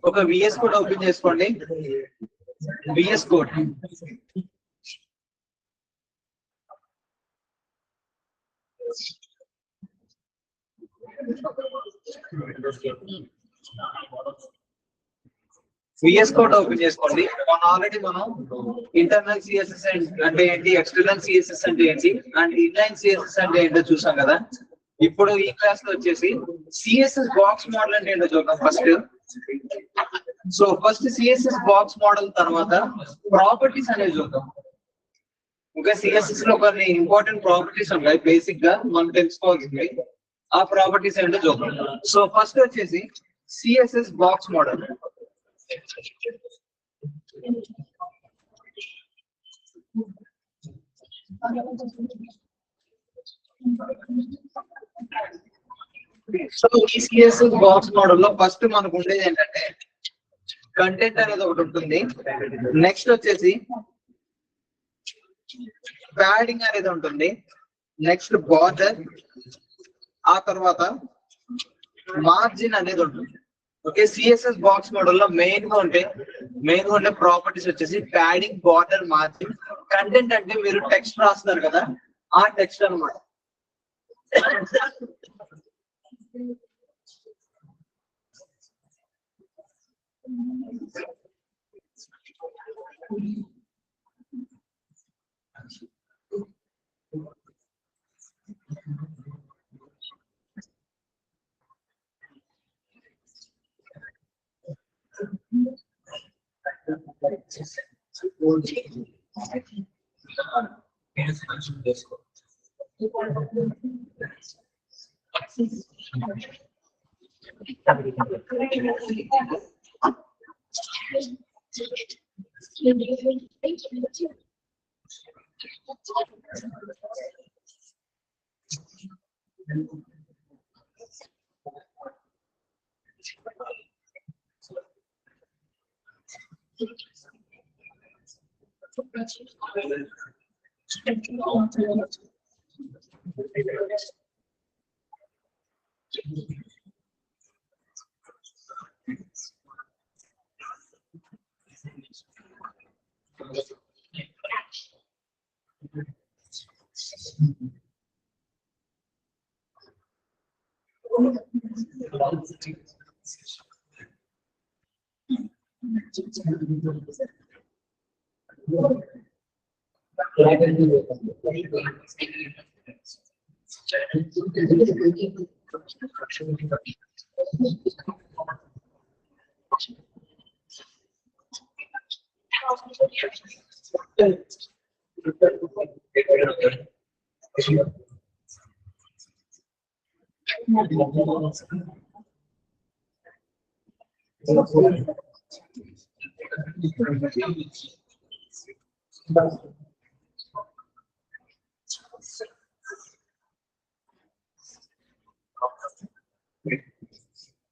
ఒక VS code open చేసుకోండి. VS code VS code open చేసుకోండి. ఆల్రెడీ మనం ఇంటర్నల్ సిఎస్ఎస్ అంటే ఏంటి, ఎక్స్టర్నల్ సిఎస్ఎస్ అంటే ఏంటి, అండ్ ఇన్లైన్ సిఎస్ఎస్ అంటే ఏంటో చూసాం కదా. ఇప్పుడు ఈ క్లాస్ లో వచ్చేసి సిఎస్ఎస్ బాక్స్ మోడల్ అంటే ఏంటో చూద్దాం first. So first CSS box model తర్వాత ప్రాపర్టీస్ అనేది చూద్దాం. ఓకే, సిఎస్ఎస్ లో కొన్ని ఇంపార్టెంట్ ప్రాపర్టీస్ ఉంటాయి బేసిక్ గా మనం తెలుసుకోవాల్సింది. ఆ ప్రాపర్టీస్ ఏంటో చూద్దాం. సో ఫస్ట్ వచ్చేసి సిఎస్ఎస్ బాక్స్ మోడల్. సో ఈ సిఎస్ఎస్ బాక్స్ మోడల్ లో ఫస్ట్ మనకు ఉండేది ఏంటంటే కంటెంట్ అనేది ఒకటి ఉంటుంది. నెక్స్ట్ వచ్చేసి ప్యాడింగ్ అనేది ఉంటుంది. నెక్స్ట్ బార్డర్, ఆ తర్వాత మార్జిన్ అనేది ఉంటుంది. ఓకే, సిఎస్ఎస్ బాక్స్ మోడల్ లో మెయిన్ గా ఉండే ప్రాపర్టీస్ వచ్చేసి ప్యాడింగ్, బార్డర్, మార్జిన్. కంటెంట్ అంటే మీరు టెక్స్ట్ రాస్తున్నారు కదా, ఆ టెక్స్ట్ అన్నమాట.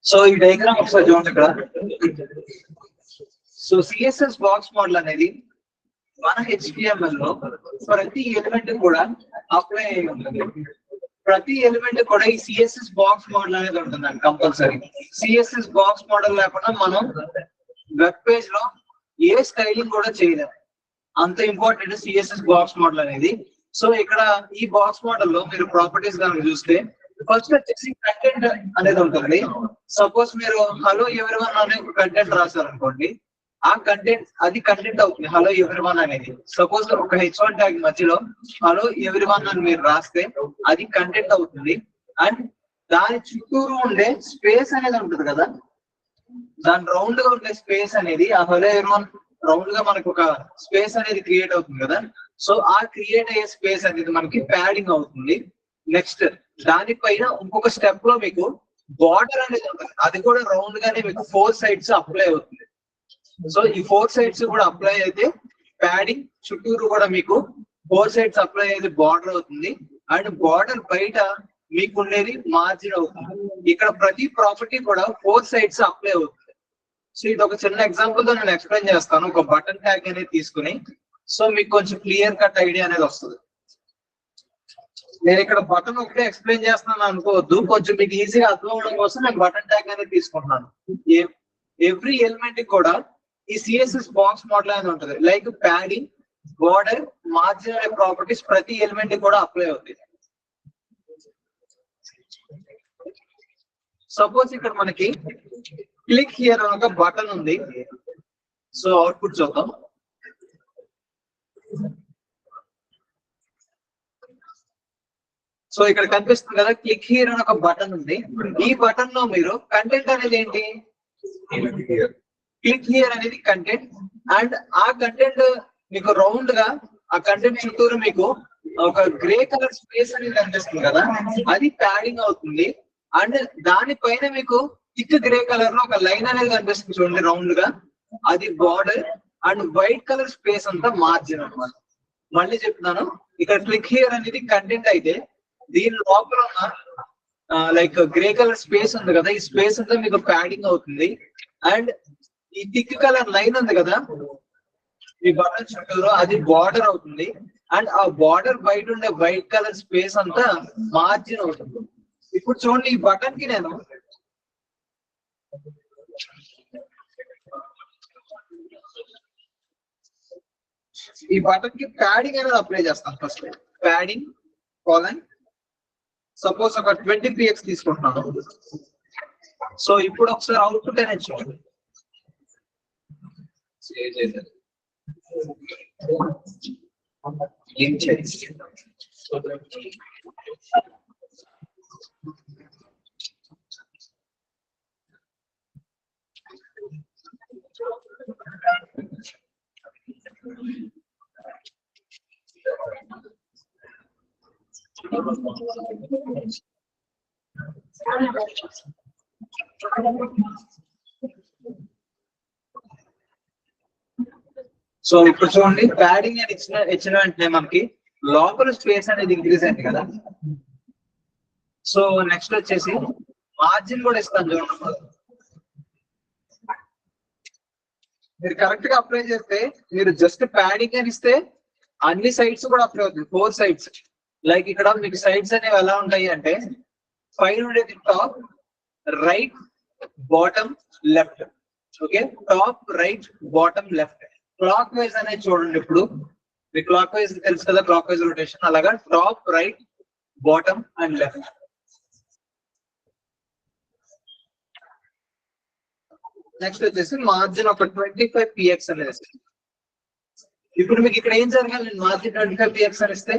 సో ఈ డయాగ్రామ్ ఒకసారి చూడండి ఇక్కడ. సో సిఎస్ఎస్ బాక్స్ మోడల్ అనేది మన HTML లో ప్రతి ఎలిమెంట్ కూడా అప్లై అయి ఉంటుంది. ప్రతి ఎలిమెంట్ కూడా ఈ సిఎస్ఎస్ బాక్స్ మోడల్ అనేది ఉంటుందండి కంపల్సరీ. సిఎస్ఎస్ బాక్స్ మోడల్ లేకుండా మనం వెబ్ పేజ్ లో ఏ స్టైలింగ్ కూడా చేయలేము. అంత ఇంపార్టెంట్ సిఎస్ఎస్ బాక్స్ మోడల్ అనేది. సో ఇక్కడ ఈ బాక్స్ మోడల్ లో మీరు ప్రాపర్టీస్ కనుక చూస్తే ఫస్ట్ వచ్చేసి కంటెంట్ అనేది ఉంటుంది. సపోజ్ మీరు హలో ఎవరీవన్ అనే కంటెంట్ రాశారు అనుకోండి, ఆ కంటెంట్ అది కంటెంట్ అవుతుంది. హలో ఎవరీవన్ అనేది సపోజ్ ఒక H1 ట్యాగ్ మధ్యలో హలో ఎవరీవన్ అని మీరు రాస్తే అది కంటెంట్ అవుతుంది. అండ్ దాని చుట్టూరు ఉండే స్పేస్ అనేది ఉంటుంది కదా, దాని రౌండ్ గా ఉండే స్పేస్ అనేది ఆ హలో ఎవరీవన్ రౌండ్ గా మనకు ఒక స్పేస్ అనేది క్రియేట్ అవుతుంది కదా. సో ఆ క్రియేట్ అయ్యే స్పేస్ అనేది మనకి ప్యాడింగ్ అవుతుంది. నెక్స్ట్ దానిపైన ఇంకొక స్టెప్ లో మీకు బార్డర్ అనేది ఉంటుంది. అది కూడా రౌండ్ గానే మీకు 4 సైడ్స్ అప్లై అవుతుంది. సో ఈ 4 సైడ్స్ కూడా అప్లై అయితే ప్యాడింగ్, చుట్టూరు కూడా మీకు 4 సైడ్స్ అప్లై అయితే బార్డర్ అవుతుంది. అండ్ బార్డర్ బయట మీకు ఉండేది మార్జిన్ అవుతుంది. ఇక్కడ ప్రతి ప్రాపర్టీ కూడా 4 సైడ్స్ అప్లై అవుతుంది. సో ఇది ఒక చిన్న ఎగ్జాంపుల్ తో నేను ఎక్స్ప్లెయిన్ చేస్తాను. ఒక బటన్ ట్యాగ్ అనేది తీసుకుని, సో మీకు కొంచెం క్లియర్ కట్ ఐడియా అనేది వస్తుంది. నేను ఇక్కడ బటన్ ఒకటే ఎక్స్ప్లెయిన్ చేస్తున్నాను అనుకోవద్దు, కొంచెం మీకు ఈజీగా అర్థం అవడం కోసం నేను బటన్ ట్యాగ్ అనేది తీసుకుంటున్నాను. ఎవ్రీ ఎలిమెంట్ కూడా ఈ సిఎస్ఎస్ బాక్స్ మోడల్ అనేది ఉంటుంది. లైక్ ప్యాడింగ్, బోర్డర్, మార్జిన్ అనే ప్రాపర్టీస్ ప్రతి ఎలిమెంట్ కూడా అప్లై అవుతాయి. సపోజ్ ఇక్కడ మనకి క్లిక్ హియర్ అని ఒక బటన్ ఉంది. సో అవుట్పుట్ చూద్దాం. సో ఇక్కడ కనిపిస్తుంది కదా, క్లిక్ హియర్ అని ఒక బటన్ ఉంది. ఈ బటన్ లో మీరు కంటెంట్ అనేది ఏంటి, క్లిక్ హియర్ అనేది కంటెంట్. అండ్ ఆ కంటెంట్ మీకు రౌండ్ గా ఆ కంటెంట్ చుట్టూరు మీకు ఒక గ్రే కలర్ స్పేస్ అనేది కనిపిస్తుంది కదా, అది ప్యాడింగ్ అవుతుంది. అండ్ దానిపైన మీకు థిక్ గ్రే కలర్ లో ఒక లైన్ అనేది కనిపిస్తుంది చూడండి రౌండ్ గా, అది border. And white colour space అంతా మార్జిన్ అన్నమాట. మళ్ళీ చెప్తున్నాను, ఇక్కడ క్లిక్ హియర్ అనేది కంటెంట్ అయితే దీని లోపల ఉన్న లైక్ గ్రే కలర్ స్పేస్ ఉంది కదా, ఈ స్పేస్ అంతా మీకు ప్యాడింగ్ అవుతుంది. అండ్ ఈ థిక్ కలర్ లైన్ ఉంది కదా ఈ బటన్ చుట్టూలో, అది బార్డర్ అవుతుంది. అండ్ ఆ బార్డర్ బయట ఉండే వైట్ కలర్ స్పేస్ అంతా మార్జిన్ అవుతుంది. ఇప్పుడు చూడండి, ఈ బటన్ కి నేను ఈ బటన్ కి ప్యాడింగ్ అనేది అప్లై చేస్తాను. ఫస్ట్ ప్యాడింగ్ కాలన్, సపోజ్ ఒక 23x తీసుకుంటున్నాను. సో ఇప్పుడు ఒకసారి అవుట్పుట్ అనేది చూడండి. సో ఇప్పుడు చూడండి, ప్యాడింగ్ అని ఇచ్చిన వెంటనే మనకి లోపల స్పేస్ అనేది ఇంక్రీజ్ అయింది కదా. సో నెక్స్ట్ వచ్చేసి మార్జిన్ కూడా ఇస్తాను చూడండి. మీరు కరెక్ట్ గా అప్లై చేస్తే, మీరు జస్ట్ ప్యాడింగ్ అని ఇస్తే అన్ని సైడ్స్ కూడా అప్లై అవుతుంది, 4 సైడ్స్. లైక్ ఇక్కడ మీకు సైడ్స్ అనేవి ఎలా ఉంటాయి అంటే, పైన ఉండేది top, right, bottom, left. Okay, top, right, bottom, left. Clock wise అనేది చూడండి. ఇప్పుడు మీ క్లాక్ వైజ్ తెలుసు కదా, క్లాక్ వైజ్ రొటేషన్. అలాగా top, right, bottom and left. Next వచ్చేసి మార్జిన్ ఒక 25px అనేది. ఇప్పుడు మీకు ఇక్కడ ఏం జరగాలి, నేను మార్జిన్ 25px అని ఇస్తే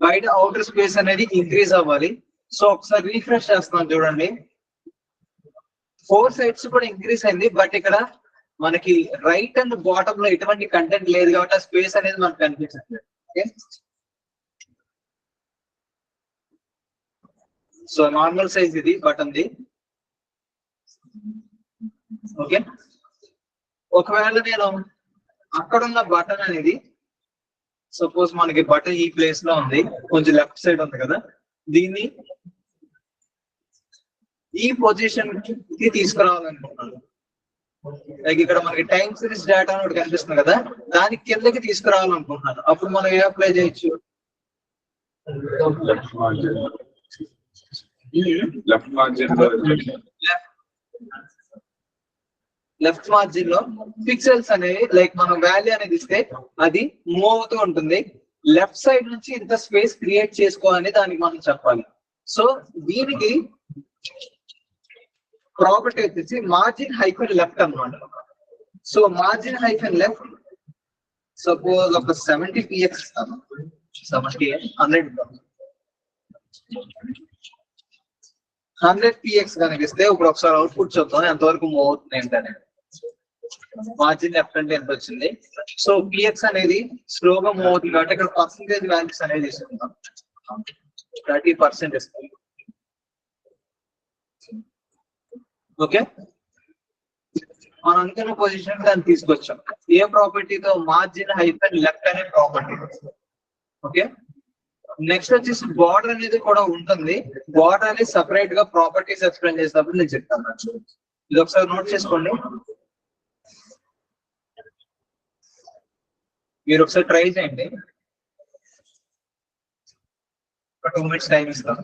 బయట అవుటర్ స్పేస్ అనేది ఇంక్రీజ్ అవ్వాలి. సో ఒకసారి రీఫ్రెష్ చేస్తున్నాను చూడండి, 4 సైడ్స్ కూడా ఇంక్రీజ్ అయింది. బట్ ఇక్కడ మనకి రైట్ అండ్ బాటమ్ లో ఎటువంటి కంటెంట్ లేదు కాబట్టి ఆ స్పేస్ అనేది మనకు కనిపించట్లేదు. ఓకే, సో నార్మల్ సైజ్ ఇది బటన్ ది. ఓకే, ఒకవేళ నేను అక్కడున్న బటన్ అనేది, సపోజ్ మనకి బటన్ ఈ ప్లేస్ లో ఉంది, కొంచెం లెఫ్ట్ సైడ్ ఉంది కదా, దీన్ని ఈ పొజిషన్ కి తీసుకురావాలనుకుంటున్నాను. లైక్ ఇక్కడ మనకి టైం సిరీస్ డేటా అని ఒకటి కనిపిస్తుంది కదా, దాని కిందకి తీసుకురావాలనుకుంటున్నాను. అప్పుడు మనం ఏ అప్లై చేయొచ్చు, లెఫ్ట్ మార్జిన్ లో పిక్సెల్స్ అనేవి లైక్ మనం వాల్యూ అనేది ఇస్తే అది మూవ్ అవుతూ ఉంటుంది. లెఫ్ట్ సైడ్ నుంచి ఇంత స్పేస్ క్రియేట్ చేసుకోవాలని దానికి మనం చెప్పాలి. సో దీనికి ప్రాపర్టీ వచ్చేసి మార్జిన్ హైఫెన్ లెఫ్ట్ అన్నమాట. So margin hyphen left, suppose ఒక 70px ఇస్తాను. 100px కనిపిస్తే ఇప్పుడు ఒకసారి అవుట్పుట్ చూద్దాం ఎంతవరకు మూవ్ అవుతుంది ఏంటనే. మార్జిన్ లెఫ్ట్ అంటే ఎంత వచ్చింది. సో px అనేది స్లోగా మూవ్ అవుతుంది కాబట్టి ఇక్కడ పర్సంటేజ్ వాల్యూస్ అనేది తీసుకుందాం, 30% ఇస్తుంది. ఓకే, మనం అనుకున్న పొజిషన్ దాన్ని తీసుకొచ్చాం. ఏ ప్రాపర్టీతో, మార్జిన్ హైఫెన్ లెఫ్ట్ అనే ప్రాపర్టీ. ఓకే, నెక్స్ట్ వచ్చేసి బార్డర్ అనేది కూడా ఉంటుంది. బార్డర్ అనేది సపరేట్ గా ప్రాపర్టీస్ ఎక్స్ప్లెయిన్ చేసినప్పుడు నేను చెప్తాను. ఇది ఒకసారి నోట్ చేసుకోండి. మీరు ఒకసారి ట్రై చేయండి. ఒక 2 minutes టైం ఇస్తాను.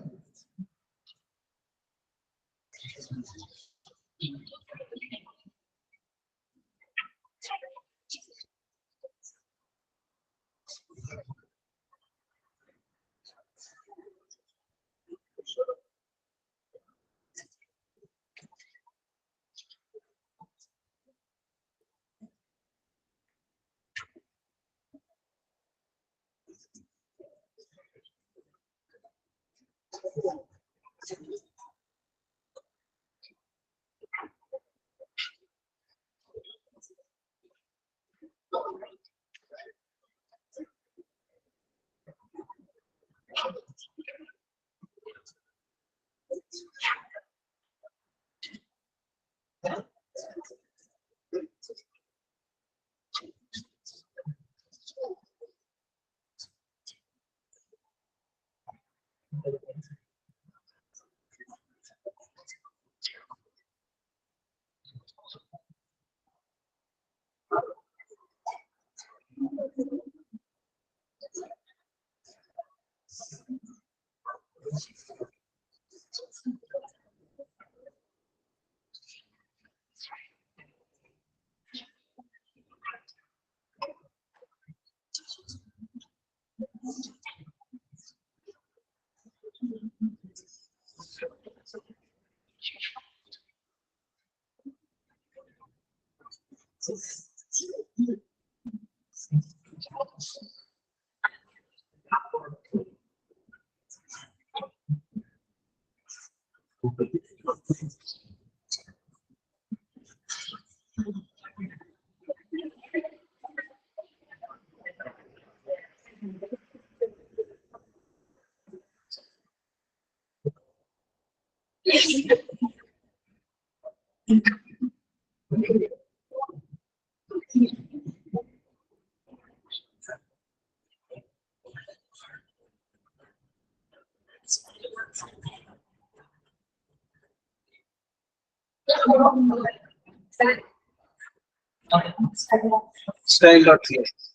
Style.cx.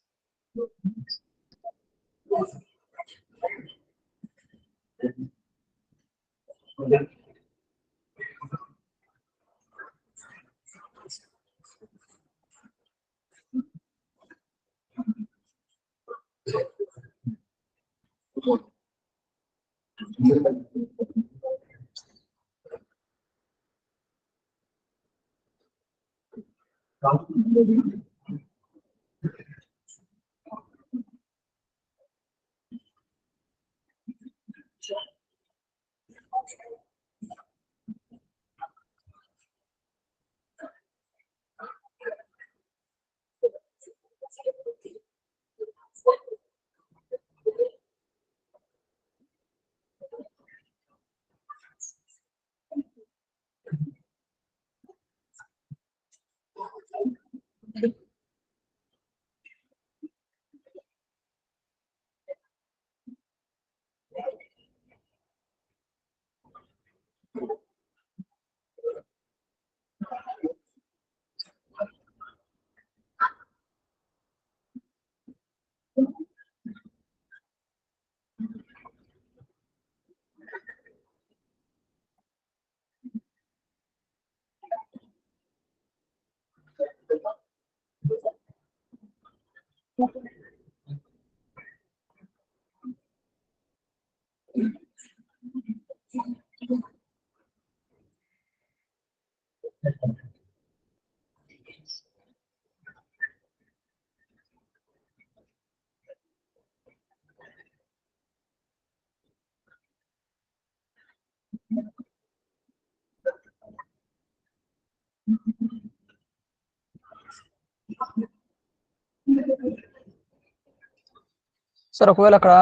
సార్ ఒకవేళ అక్కడ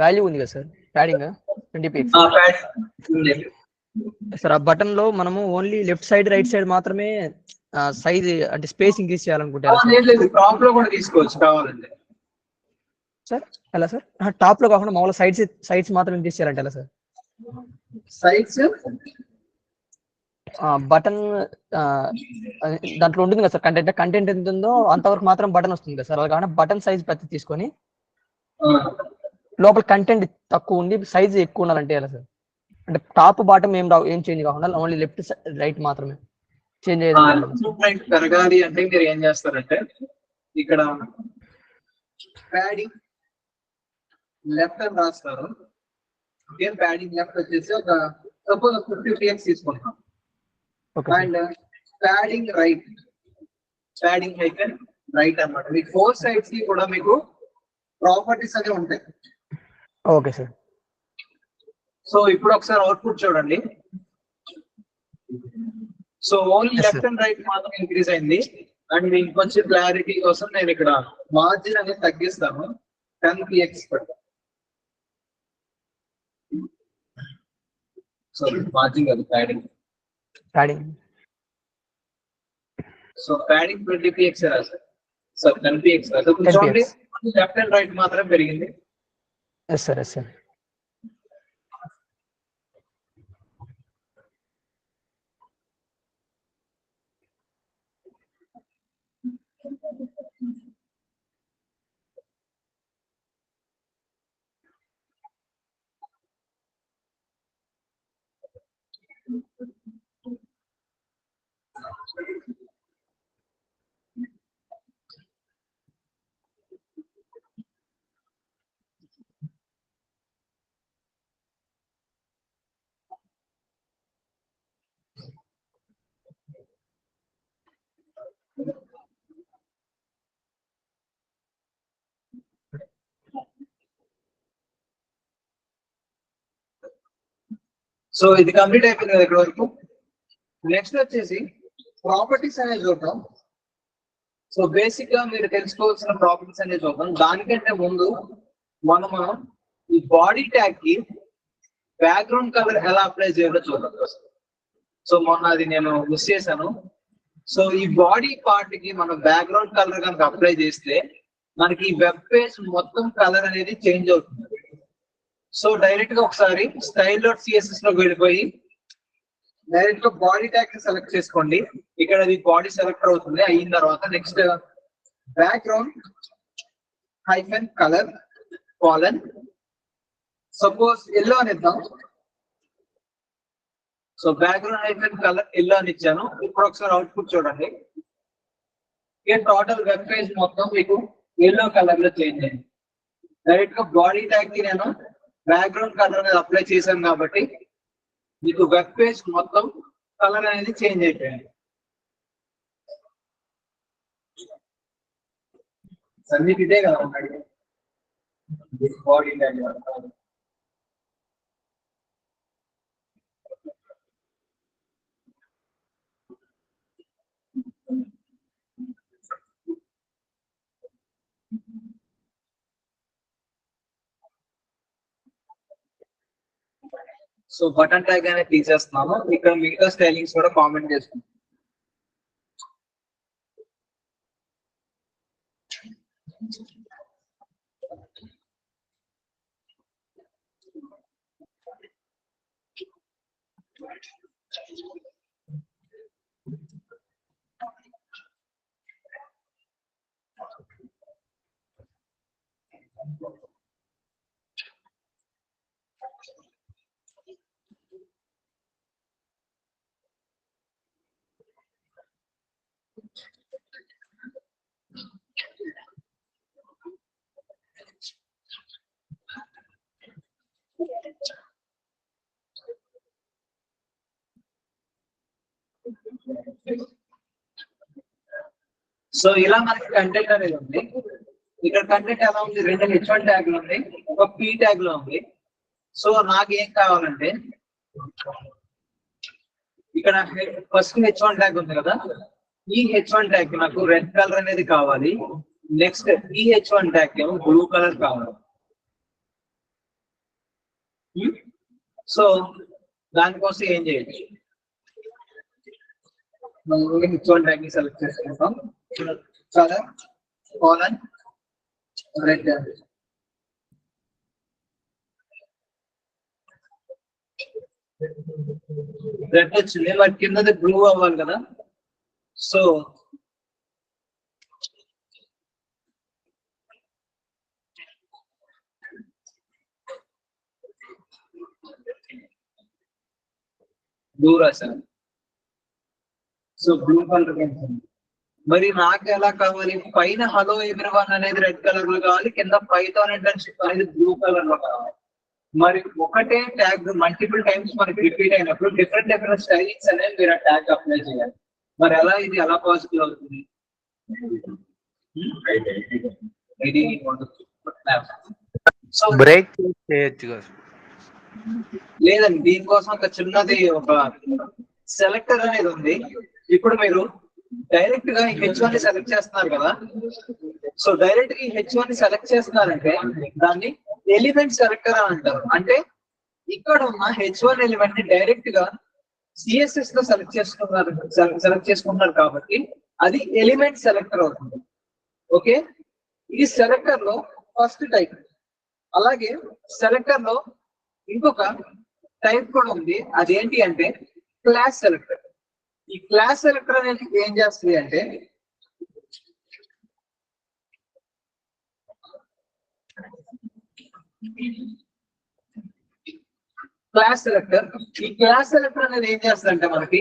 వాల్యూ ఉంది కదా సార్ ప్యాడింగ్ 20 పిక్స్ సార్ ఆ బటన్ లో మనము only left side right side మాత్రమే సైజ్ అంటే స్పేస్ ఇంక్రీజ్ చేయాలనుకుంటారు టాప్ లో కూడా తీసుకోవచ్చు కావాలంటే సార్ ఎలా సార్ టాప్ లో కాకుండా మామూలుగా సైడ్స్ మాత్రం ఇంక్రీజ్ చేయాలంటే ఎలా సార్ సైడ్స్ బటన్ దాంట్లో ఉంటుంది కదా సార్, కంటెంట్ ఎంత ఉందో అంతవరకు మాత్రం బటన్ వస్తుంది కదా సార్. అలా కాకుండా బటన్ సైజ్ పెద్ద తీసుకొని లోపల కంటెంట్ తక్కువ ఉండి సైజ్ ఎక్కువ ఉండాలంటే ఎలా సార్? అంటే టాప్ బాటమ్ ఏం చేంజ్ కాకుండా ఓన్లీ లెఫ్ట్ రైట్ మాత్రమే చేంజ్ అయ్యేది. పెరగాలి అంటే మీరు ఏం చేస్తారంటే ఇక్కడ ప్యాడింగ్ లెఫ్ట్ అని రాస్తారు. ప్యాడింగ్ లెఫ్ట్ వచ్చేసి ఒక సపోజ్ 50px తీసుకుంటాం. And padding right, padding right అన్నమాట. మీకు 4 సైడ్స్ కి కూడా మీకు ప్రాపర్టీస్ అనేవి ఉంటాయి. Okay sir. సో ఇప్పుడు ఒకసారి అవుట్పుట్ చూడండి. So only left and right మాత్రం ఇంక్రీజ్ అయింది. అండ్ మీకు కొంచెం క్లారిటీ కోసం నేను ఇక్కడ మార్జిన్ అనేది తగ్గిస్తాను, 10px పెడతాను. సో మార్జిన్ కాదు, ప్యాడింగ్. సో ప్యాడింగ్ 20px రాశారు. సో 10px రాదు. చూడండి లెఫ్ట్ అండ్ రైట్ మాత్రం పెరిగింది. Yes sir, yes sir. So ఇది కంప్లీట్ అయిపోయింది కదా ఇక్కడ వరకు. నెక్స్ట్ వచ్చేసి ప్రాపర్టీస్ అనేది చూద్దాం. సో బేసిక్ గా మీరు తెలుసుకోవాల్సిన ప్రాపర్టీస్ అనేది చూద్దాం. దానికంటే ముందు మనం ఈ బాడీ ట్యాగ్ కి బ్యాక్గ్రౌండ్ కలర్ ఎలా అప్లై చేయాలో చూద్దాం. సో మొన్న అది నేను మిస్ చేశాను. సో ఈ బాడీ పార్ట్ కి మనం బ్యాక్గ్రౌండ్ కలర్ కనుక అప్లై చేస్తే మనకి వెబ్ పేజ్ మొత్తం కలర్ అనేది చేంజ్ అవుతుంది. సో డైరెక్ట్ గా ఒకసారి style.css లోకి వెళ్ళిపోయి డైరెక్ట్ గా బాడీ ట్యాగ్ ని సెలెక్ట్ చేసుకోండి. ఇక్కడ అది బాడీ సెలెక్టర్ అవుతుంది. అయిన తర్వాత next background -colour colon suppose yellow అని ఇద్దాం. సో బ్యాక్గ్రౌండ్ -కలర్ ఎల్లో అని ఇచ్చాను. ఇప్పుడు ఒకసారి అవుట్పుట్ చూడండి. టోటల్ వెబ్ పేజ్ మొత్తం మీకు ఎల్లో కలర్ లో చేంజ్ అయింది. డైరెక్ట్ గా బాడీ ట్యాగ్ కి నేను బ్యాక్గ్రౌండ్ కలర్ అనేది అప్లై చేశాను కాబట్టి మీకు వెబ్ పేజ్ మొత్తం కలర్ అనేది చేంజ్ అయిపోయింది. అన్నిటి ఇదే కదా ఉన్నాడు body tag. So button tag అనేది తీసేస్తున్నాము. ఇక్కడ మిగతా స్టైలింగ్స్ కూడా కామెంట్ చేసుకుంటాం. సో ఇలా మనకి కంటెంట్ అనేది ఉంది. ఇక్కడ కంటెంట్ ఎలా ఉంది, 2 H1 ట్యాగ్ లో ఉంది, ఒక P ట్యాగ్ లో ఉంది. సో నాకు ఏం కావాలంటే ఇక్కడ ఫస్ట్ H1 ట్యాగ్ ఉంది కదా, ఈ H1 ట్యాగ్ నాకు రెడ్ కలర్ అనేది కావాలి. నెక్స్ట్ ఈ H1 ట్యాగ్ ఏమో బ్లూ కలర్ కావాలి. సో దానికోసం ఏం చేయొచ్చు, H1 ట్యాగ్ ని సెలెక్ట్ చేసుకుంటాం. Colour colon red. రెడ్ వచ్చింది, మరి కిందది బ్లూ అవ్వాలి కదా. సో బ్లూ రాశాను. సో బ్లూ కలర్ మరి నాకు ఎలా కావాలి, పైన హలో ఎవ్రీవన్ అనేది రెడ్ కలర్ లో కావాలి, కింద పైథాన్ ఇంటర్న్షిప్ అనేది బ్లూ కలర్ లో కావాలి. మరి ఒకటే ట్యాగ్ మల్టిపుల్ టైమ్స్ మనకి రిపీట్ అయినప్పుడు డిఫరెంట్ డిఫరెంట్ స్టైలింగ్స్ అనేది మీరు ఆ ట్యాగ్ అప్లై చేయాలి. మరి ఎలా ఇది ఎలా పాసిబుల్ అవుతుంది? సో బ్రేక్ చేయొచ్చు కదా. లేదండి, దీనికోసం ఒక చిన్నది ఒక సెలెక్టర్ అనేది ఉంది. ఇప్పుడు మీరు డైరెక్ట్ గా ఈ H1 ని సెలెక్ట్ చేస్తున్నారు కదా. సో డైరెక్ట్ గా ఈ H1 ని సెలెక్ట్ చేస్తున్నారంటే దాన్ని ఎలిమెంట్ సెలెక్టర్ అని అంటారు. అంటే ఇక్కడ ఉన్న H1 ఎలిమెంట్ ని డైరెక్ట్ గా CSS లో సెలెక్ట్ చేసుకున్నారు కాబట్టి అది ఎలిమెంట్ సెలెక్టర్ అవుతుంది. ఓకే, ఇది సెలెక్టర్ లో ఫస్ట్ టైప్. అలాగే సెలెక్టర్ లో ఇంకొక టైప్ కూడా ఉంది, అదేంటి అంటే క్లాస్ సెలెక్టర్. ఈ క్లాస్ సెలెక్టర్ అనేది ఏం చేస్తుంది అంటే క్లాస్ సెలెక్టర్ ఈ క్లాస్ సెలెక్టర్ అనేది ఏం చేస్తుందంటే మనకి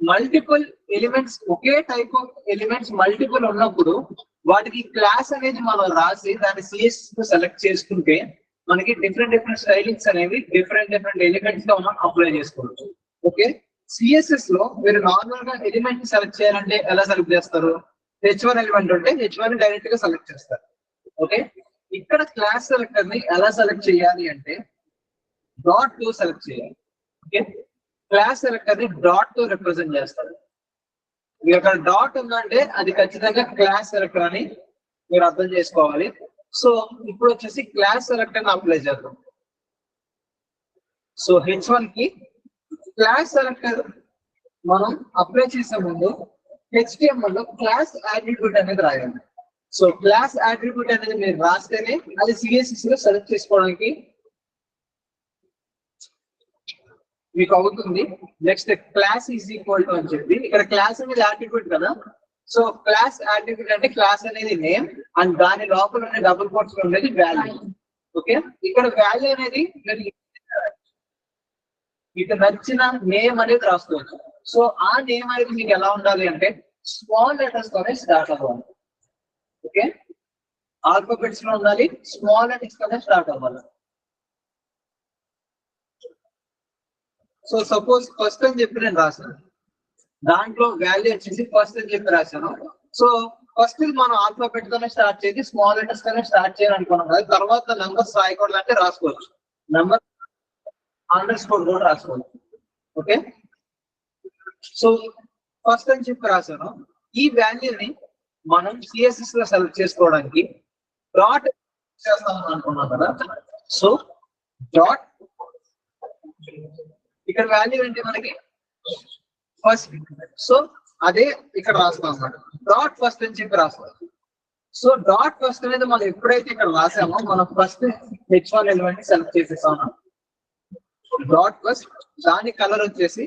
multiple elements, okay type of elements multiple ఉన్నప్పుడు వాటికి క్లాస్ అనేది మనం రాసి దాన్ని CSS సెలెక్ట్ చేసుకుంటే మనకి డిఫరెంట్ డిఫరెంట్ స్టైలింగ్స్ అనేవి డిఫరెంట్ డిఫరెంట్ ఎలిమెంట్స్ గా మనం అప్లై చేసుకోవచ్చు. ఓకే, CSS లో మీరు నార్మల్ గా ఎలిమెంట్ సెలెక్ట్ చేయాలంటే ఎలా సెలెక్ట్ చేస్తారు? H1 ఎలిమెంట్ ఉంటే H1 డైరెక్ట్ గా సెలెక్ట్ చేస్తారు. ఓకే, ఇక్కడ క్లాస్ సెలెక్టర్ ని ఎలా సెలెక్ట్ చేయాలి అంటే డాట్ తో సెలెక్ట్ చేయాలి. ఓకే, క్లాస్ సెలెక్టర్ ని డాట్ తో రిప్రజెంట్ చేస్తారు. మీరు అక్కడ డాట్ ఉందంటే అది ఖచ్చితంగా క్లాస్ సెలెక్టర్ అని మీరు అర్థం చేసుకోవాలి. సో ఇప్పుడు వచ్చేసి క్లాస్ సెలెక్టర్ ని అప్లై చేద్దాం. సో H1 కి క్లాస్ సెలెక్టర్ మనం అప్లై చేసే ముందు HTML లో క్లాస్ అట్రిబ్యూట్ అనేది రాయాలి. సో క్లాస్ అట్రిబ్యూట్ అనేది మీరు రాస్తేనే అది CSS లో సెలెక్ట్ చేసుకోవడానికి మీకు అవుతుంది. Next class is equal to అని చెప్పి ఇక్కడ క్లాస్ అనేది అట్రిబ్యూట్ కదా. సో క్లాస్ అట్రిబ్యూట్ అంటే క్లాస్ అనేది నేమ్ అండ్ దాని లోపల ఉండే డబుల్ కోట్స్ లో ఉండేది వాల్యూ. ఓకే, ఇక్కడ వాల్యూ అనేది మీకు నచ్చిన నేమ్ అనేది రాసుకోవచ్చు. సో ఆ నేమ్ అనేది మీకు ఎలా ఉండాలి అంటే స్మాల్ లెటర్స్ తోనే స్టార్ట్ అవ్వాలి. ఓకే, ఆల్ఫాబెట్స్ లో ఉండాలి, స్మాల్ లెటర్స్ తోనే స్టార్ట్ అవ్వాలి. సో సపోజ్ ఫస్ట్ అని చెప్పి నేను రాశాను, దాంట్లో వాల్యూ వచ్చేసి ఫస్ట్ అని చెప్పి రాశాను. సో ఫస్ట్ మనం ఆల్ఫాబెట్ తోనే స్టార్ట్ చేసి స్మాల్ లెటర్స్ తోనే స్టార్ట్ చేయాలనుకున్నాం కదా. తర్వాత నెంబర్స్ రాయకూడదు అంటే రాసుకోవచ్చు, నెంబర్ అండర్స్కోర్ కూడా రాసుకోవచ్చు. ఓకే, సో ఫస్ట్ అని చెప్పి రాశాను. ఈ వాల్యూని మనం CSS లో సెలెక్ట్ చేసుకోవడానికి డాట్ చేస్తాం అనుకున్నాం కదా. సో డాట్ ఇక్కడ వాల్యూ ఏంటి మనకి ఫస్ట్. సో అదే ఇక్కడ రాస్తాం అన్నమాట, డాట్ ఫస్ట్ అని చెప్పి రాస్తాం. సో డాట్ ఫస్ట్ అనేది మనం ఎప్పుడైతే ఇక్కడ రాసామో మనం ఫస్ట్ H1 ఎలిమెంట్ సెలెక్ట్ చేసేస్తాం. డాట్ ఫస్ట్ దాని కలర్ వచ్చేసి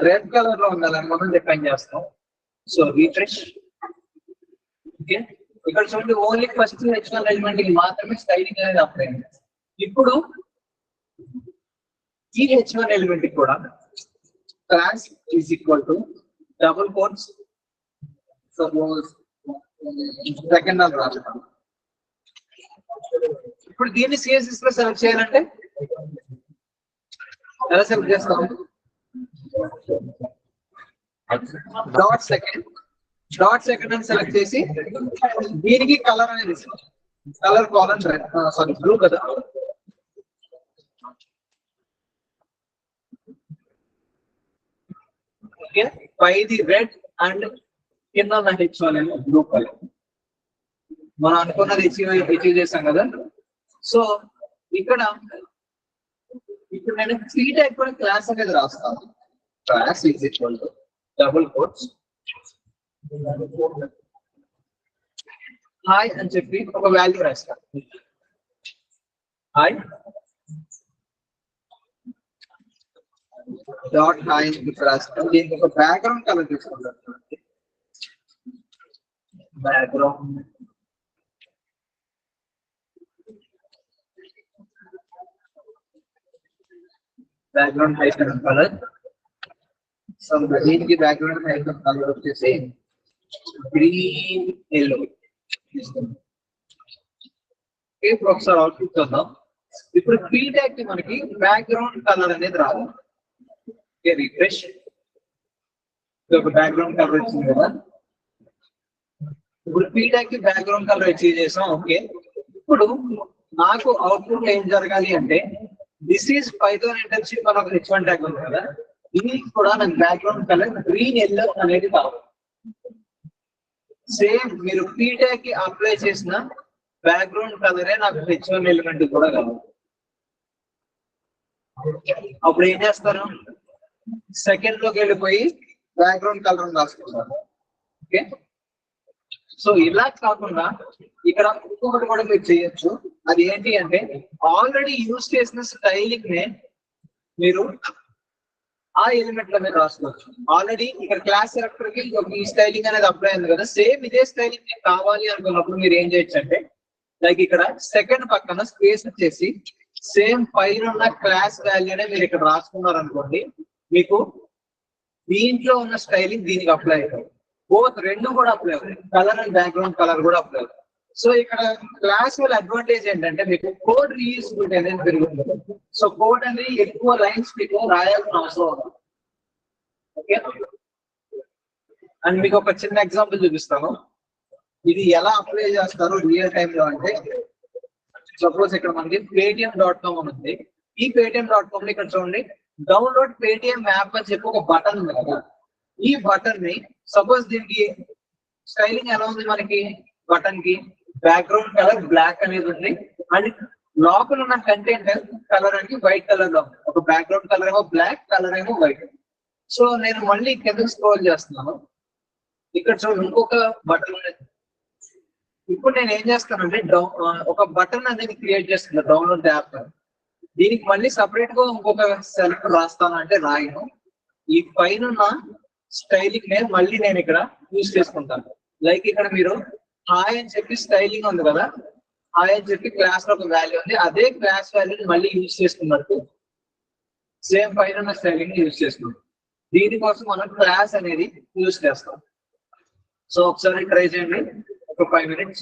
రెడ్ కలర్ లో ఉండాలని మనం డిఫైన్ చేస్తాం. So refresh. ఓకే, ఇక్కడ చూడండి ఓన్లీ ఫస్ట్ H1 ఎలిమెంట్ కి మాత్రమే స్టైలింగ్ అనేది అప్లై అయింది. ఇప్పుడు ఈ H1 ఎలిమెంట్ కూడా class is equal to double quotes suppose second of రాస్తాం. ఇప్పుడు దీన్ని CSS లో సెలెక్ట్ చేయాలంటే ఎలా సెలెక్ట్ చేస్తాం? డాట్ సెకండ్ అని సెలెక్ట్ చేసి దీనికి కలర్ అనేది colour column red, sorry blue కదా. ఓకే, పైది రెడ్ అండ్ కింద H1 ఏమో బ్లూ కలర్. మనం అనుకున్నది అచీవ్ చేస్తాం కదా. సో ఇక్కడ ఇప్పుడు నేను 3 టైప్ కూడా క్లాస్ అనేది రాస్తాను. Class is equal to double quotes hi అని చెప్పి ఒక వాల్యూ రాస్తాను. హాయ్ డాట్ హాయ్ అని చెప్పి రాస్తాం. దీనికి ఒక బ్యాక్గ్రౌండ్ కలర్ తీసుకుంటాం. Background hyphen colour. సో దీనికి బ్యాక్గ్రౌండ్ హైఫెన్ కలర్ వచ్చేసి గ్రీన్ ఎల్లో. ఇప్పుడు ఒకసారి అవుట్పుట్ చూద్దాం. ఇప్పుడు ఫీడ్బ్యాక్ కి మనకి బ్యాక్గ్రౌండ్ కలర్ అనేది రాదు. రిఫ్రెష్, ఒక బ్యాక్గ్రౌండ్ కలర్ వచ్చింది కదా. ఇప్పుడు ఫీడ్బ్యాక్ కి బ్యాక్గ్రౌండ్ కలర్ అచీవ్ చేసాం. ఓకే, ఇప్పుడు నాకు అవుట్పుట్ ఏం జరగాలి అంటే దిస్ ఈజ్ పైథాన్ ఇంటర్న్షిప్ అని ఒక H1 ట్యాగ్ ఉంది కదా, దీనికి కూడా నాకు బ్యాక్గ్రౌండ్ కలర్ గ్రీన్ ఎల్లో అనేది కావాలి. సేమ్ మీరు ఫీడ్బ్యాక్ కి అప్లై చేసిన బ్యాక్గ్రౌండ్ కలరే నాకు H1 ఎలిమెంట్ కూడా కావాలి. అప్పుడు ఏం చేస్తారు, సెకండ్ లోకి వెళ్ళిపోయి బ్యాక్గ్రౌండ్ కలర్ రాసుకుంటారు. ఓకే, సో ఇలా కాకుండా ఇక్కడ ఇంకొకటి కూడా మీరు చేయొచ్చు. అది ఏంటి అంటే ఆల్రెడీ యూజ్ చేసిన స్టైలింగ్ నే మీరు ఆ ఎలిమెంట్ లో మీరు రాసుకోవచ్చు. ఆల్రెడీ ఇక్కడ క్లాస్ సెలెక్టర్ కి ఈ స్టైలింగ్ అనేది అప్లై అయింది కదా, సేమ్ ఇదే స్టైలింగ్ మీకు కావాలి అనుకున్నప్పుడు మీరు ఏం చేయొచ్చు అంటే లైక్ ఇక్కడ సెకండ్ పక్కన స్పేస్ వచ్చేసి సేమ్ పైన ఉన్న క్లాస్ వాల్యూనే మీరు ఇక్కడ రాసుకున్నారు అనుకోండి, మీకు దీంట్లో ఉన్న స్టైలింగ్ దీనికి అప్లై అవుతుంది. బోత్ రెండు కూడా అప్లై అవుతాయి, కలర్ అండ్ బ్యాక్గ్రౌండ్ కలర్ కూడా అప్లై అవుతాయి. సో ఇక్కడ క్లాస్ వల్ల అడ్వాంటేజ్ ఏంటంటే మీకు కోడ్ రీయూజబిలిటీ అనేది పెరుగుతుంది. సో కోడ్ అనేది ఎక్కువ లైన్స్ మీకు రాయాల్సిన అవసరం ఉంది. ఓకే, అండ్ మీకు ఒక చిన్న ఎగ్జాంపుల్ చూపిస్తాను. ఇది ఎలా అప్లై చేస్తారు రియల్ టైమ్ లో అంటే సపోజ్ ఇక్కడ మనకి paytm.com అని ఉంది. ఈ paytm.com లో ఇక్కడ చూడండి డౌన్లోడ్ పేటిఎం యాప్ అని చెప్పి ఒక బటన్ ఉంది కదా. ఈ బటన్ ని సపోజ్ దీనికి స్టైలింగ్ ఎలా ఉంది, మనకి బటన్ కి బ్యాక్గ్రౌండ్ కలర్ బ్లాక్ అనేది ఉంది అండ్ లోపల ఉన్న కంటెంట్ కలర్ అనేది వైట్ కలర్ లో ఉంది. ఒక బ్యాక్గ్రౌండ్ కలర్ ఏమో బ్లాక్, కలర్ ఏమో వైట్. సో నేను మళ్ళీ కిందకి స్క్రోల్ చేస్తున్నాను. ఇక్కడ చూడండి ఇంకొక బటన్ ఉంది. ఇప్పుడు నేను ఏం చేస్తానంటే ఒక బటన్ అనేది క్రియేట్ చేస్తున్నాను డౌన్లోడ్ యాప్. దీనికి మళ్ళీ సపరేట్ గా ఇంకొక సెల్ఫ్ రాస్తాను అంటే రాయను. ఈ పైన స్టైలింగ్ నే మళ్ళీ నేను ఇక్కడ యూజ్ చేసుకుంటాను. లైక్ ఇక్కడ మీరు హాయ్ అని చెప్పి స్టైలింగ్ ఉంది కదా, హాయ్ అని చెప్పి క్లాస్ లో ఒక వాల్యూ ఉంది, అదే క్లాస్ వాల్యూని మళ్ళీ యూజ్ చేసుకున్నట్టు సేమ్ పైన స్టైలింగ్ యూజ్ చేస్తున్నాం. దీనికోసం మనం క్లాస్ అనేది యూజ్ చేస్తాం. సో ఒకసారి ట్రై చేయండి ఒక 5 minutes.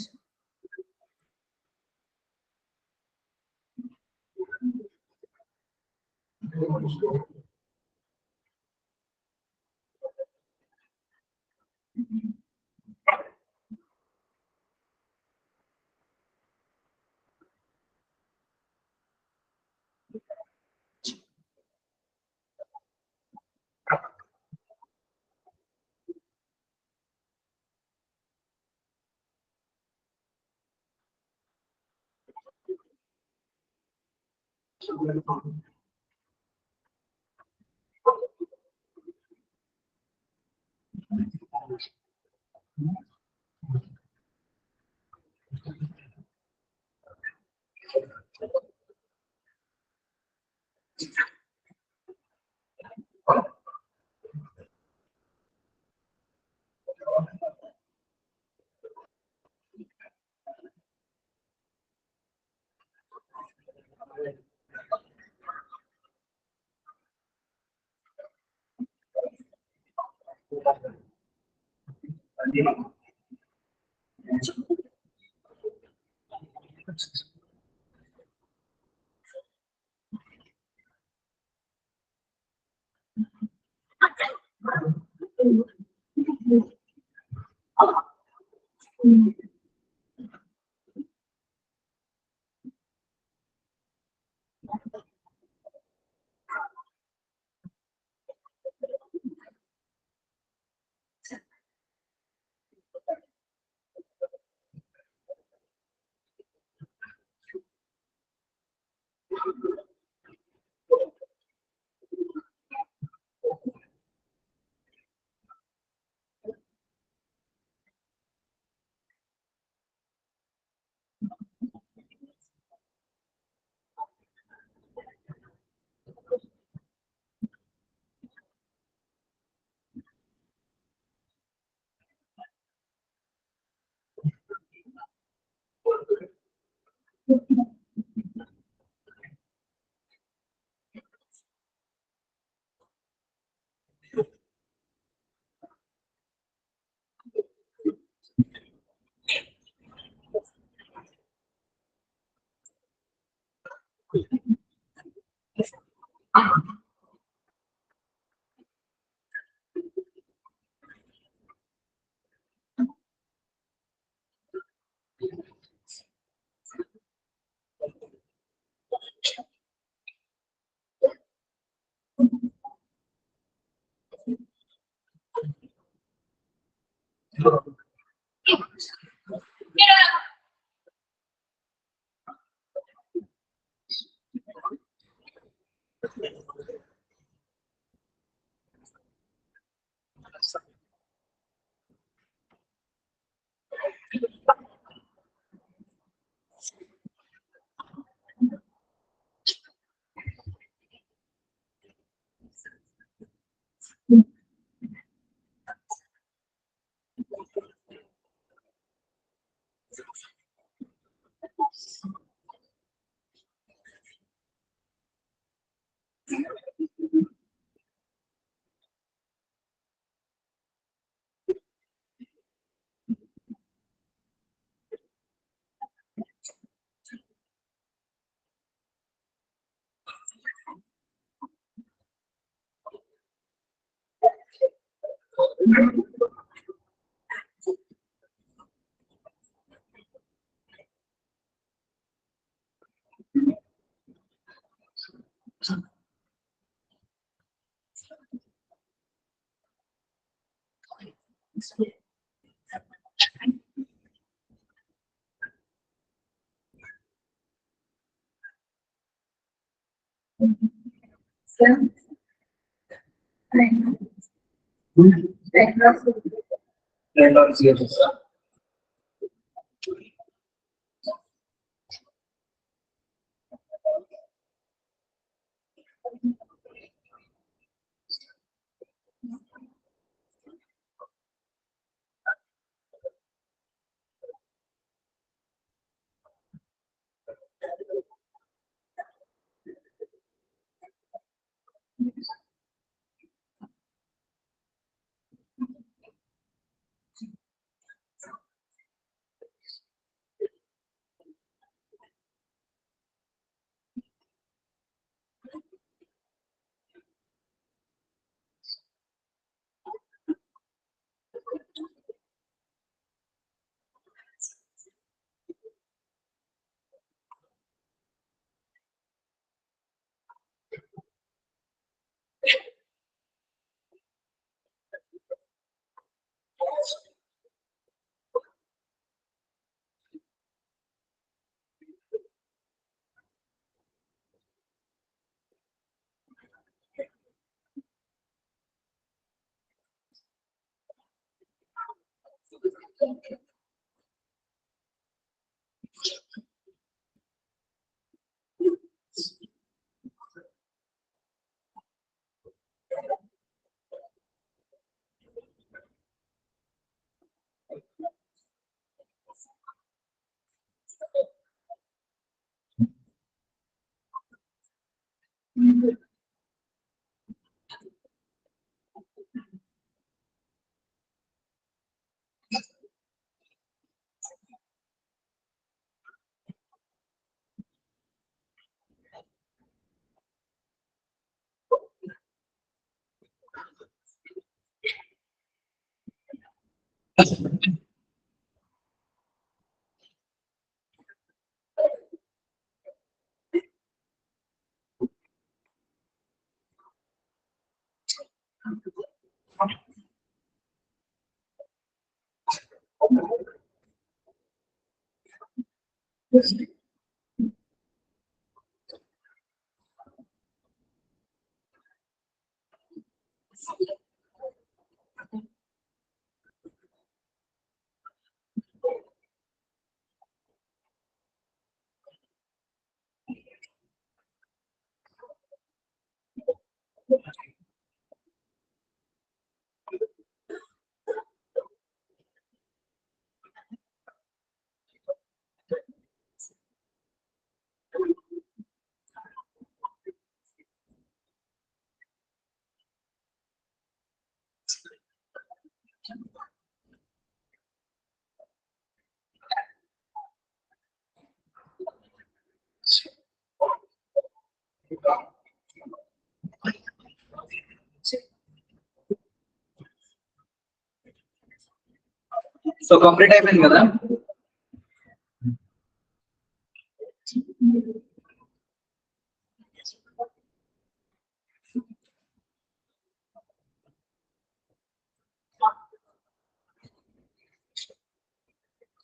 సో కంప్లీట్ అయిపోయింది కదా.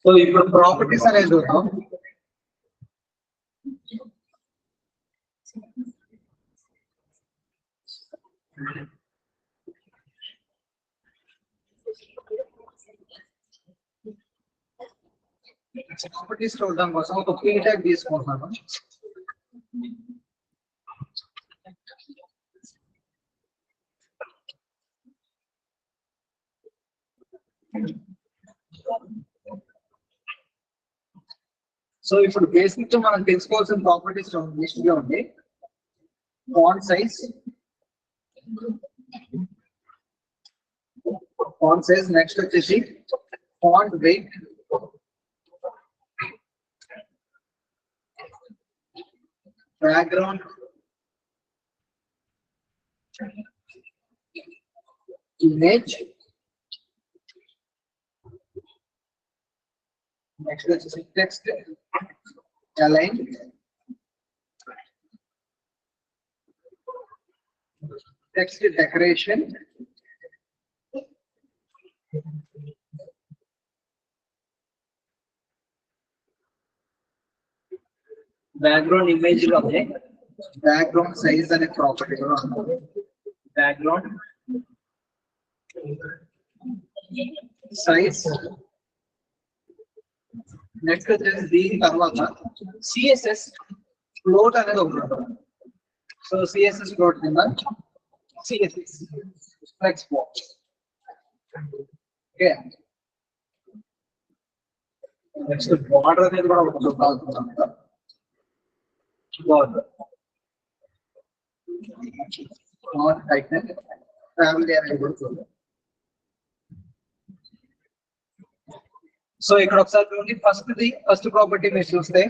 సో ఇప్పుడు ప్రాపర్టీస్ అనేది చూద్దాం. ప్రాపర్టీస్ చూడడం కోసం ఒక పీ ట్యాగ్ తీసుకుంటున్నాను. సో ఇప్పుడు బేసిక్ గా మనం తెలుసుకోవాల్సిన ప్రాపర్టీస్ లిస్ట్ లో ఉంది. ఫాంట్ సైజ్, నెక్స్ట్ వచ్చేసి font weight, background, image, next వచ్చేసి text, align, text decoration, background image లో బ్యాక్గ్రౌండ్ సైజ్ అనే ప్రాపర్టీ కూడా ఉంటుంది. బ్యాక్గ్రౌండ్ సైజ్, నెక్స్ట్ వచ్చేసి దీని తర్వాత సిఎస్ఎస్ ఫ్లోట్ అనేది ఒకటి ఉంటుంది. సో సిఎస్ఎస్ ఫ్లోట్ కింద CSS flex box. Okay, next border అనేది కూడా ఒకటి చూడాలనుకుంటున్నాం. బార్డర్ ఫ్యామిలీ అనేది కూడా చూడాలి. సో ఇక్కడ ఒకసారి చూడండి, ఫస్ట్ ప్రాపర్టీ మీరు చూస్తే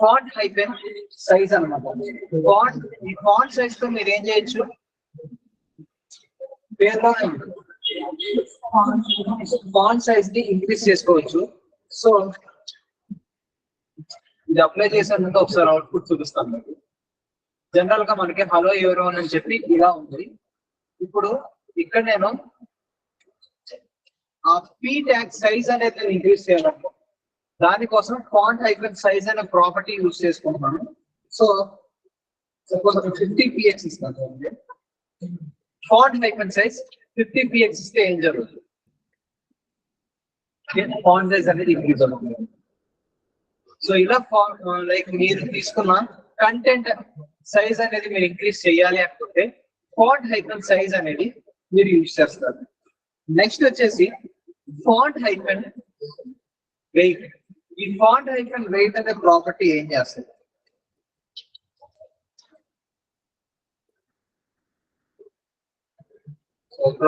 ఫాంట్ హైఫెన్ సైజ్ అన్నమాట. ఈ ఫాంట్ సైజ్ తో మీరు ఏం చేయొచ్చు, పేరులోనే ఉంటుంది, ఫాంట్ సైజ్ ని ఇంక్రీజ్ చేసుకోవచ్చు. సో ఇది అప్లై చేసాక ఒకసారి అవుట్పుట్ చూపిస్తాను మీకు. జనరల్ గా మనకి హలో ఎవరోన్ అని చెప్పి ఇలా ఉంది. ఇప్పుడు ఇక్కడ నేను ఆ పీ ట్యాగ్ సైజ్ అనేది నేను ఇంక్రీజ్ చేయాలనుకో, దానికోసం ఫాంట్ హైఫెన్ సైజ్ అనే ప్రాపర్టీ యూజ్ చేసుకుంటున్నాను. సో సపోజ్ 50px ఇస్తాను. ఫాంట్ హైఫెన్ సైజ్ 50px ఇస్తే ఏం జరుగుతుంది, ఫాంట్ సైజ్ అనేది ఇంక్రీజ్ అవుతుంది. సో ఇలా లైక్ మీరు తీసుకున్న కంటెంట్ సైజ్ అనేది మీరు ఇంక్రీజ్ చేయాలి అనుకుంటే ఫాంట్ హైఫెన్ సైజ్ అనేది మీరు యూజ్ చేస్తారు. నెక్స్ట్ వచ్చేసి ఫాంట్ హైఫెన్ వెయిట్. ఈ ఫాంట్ హైఫెన్ వెయిట్ అనే ప్రాపర్టీ ఏం చేస్తుంది,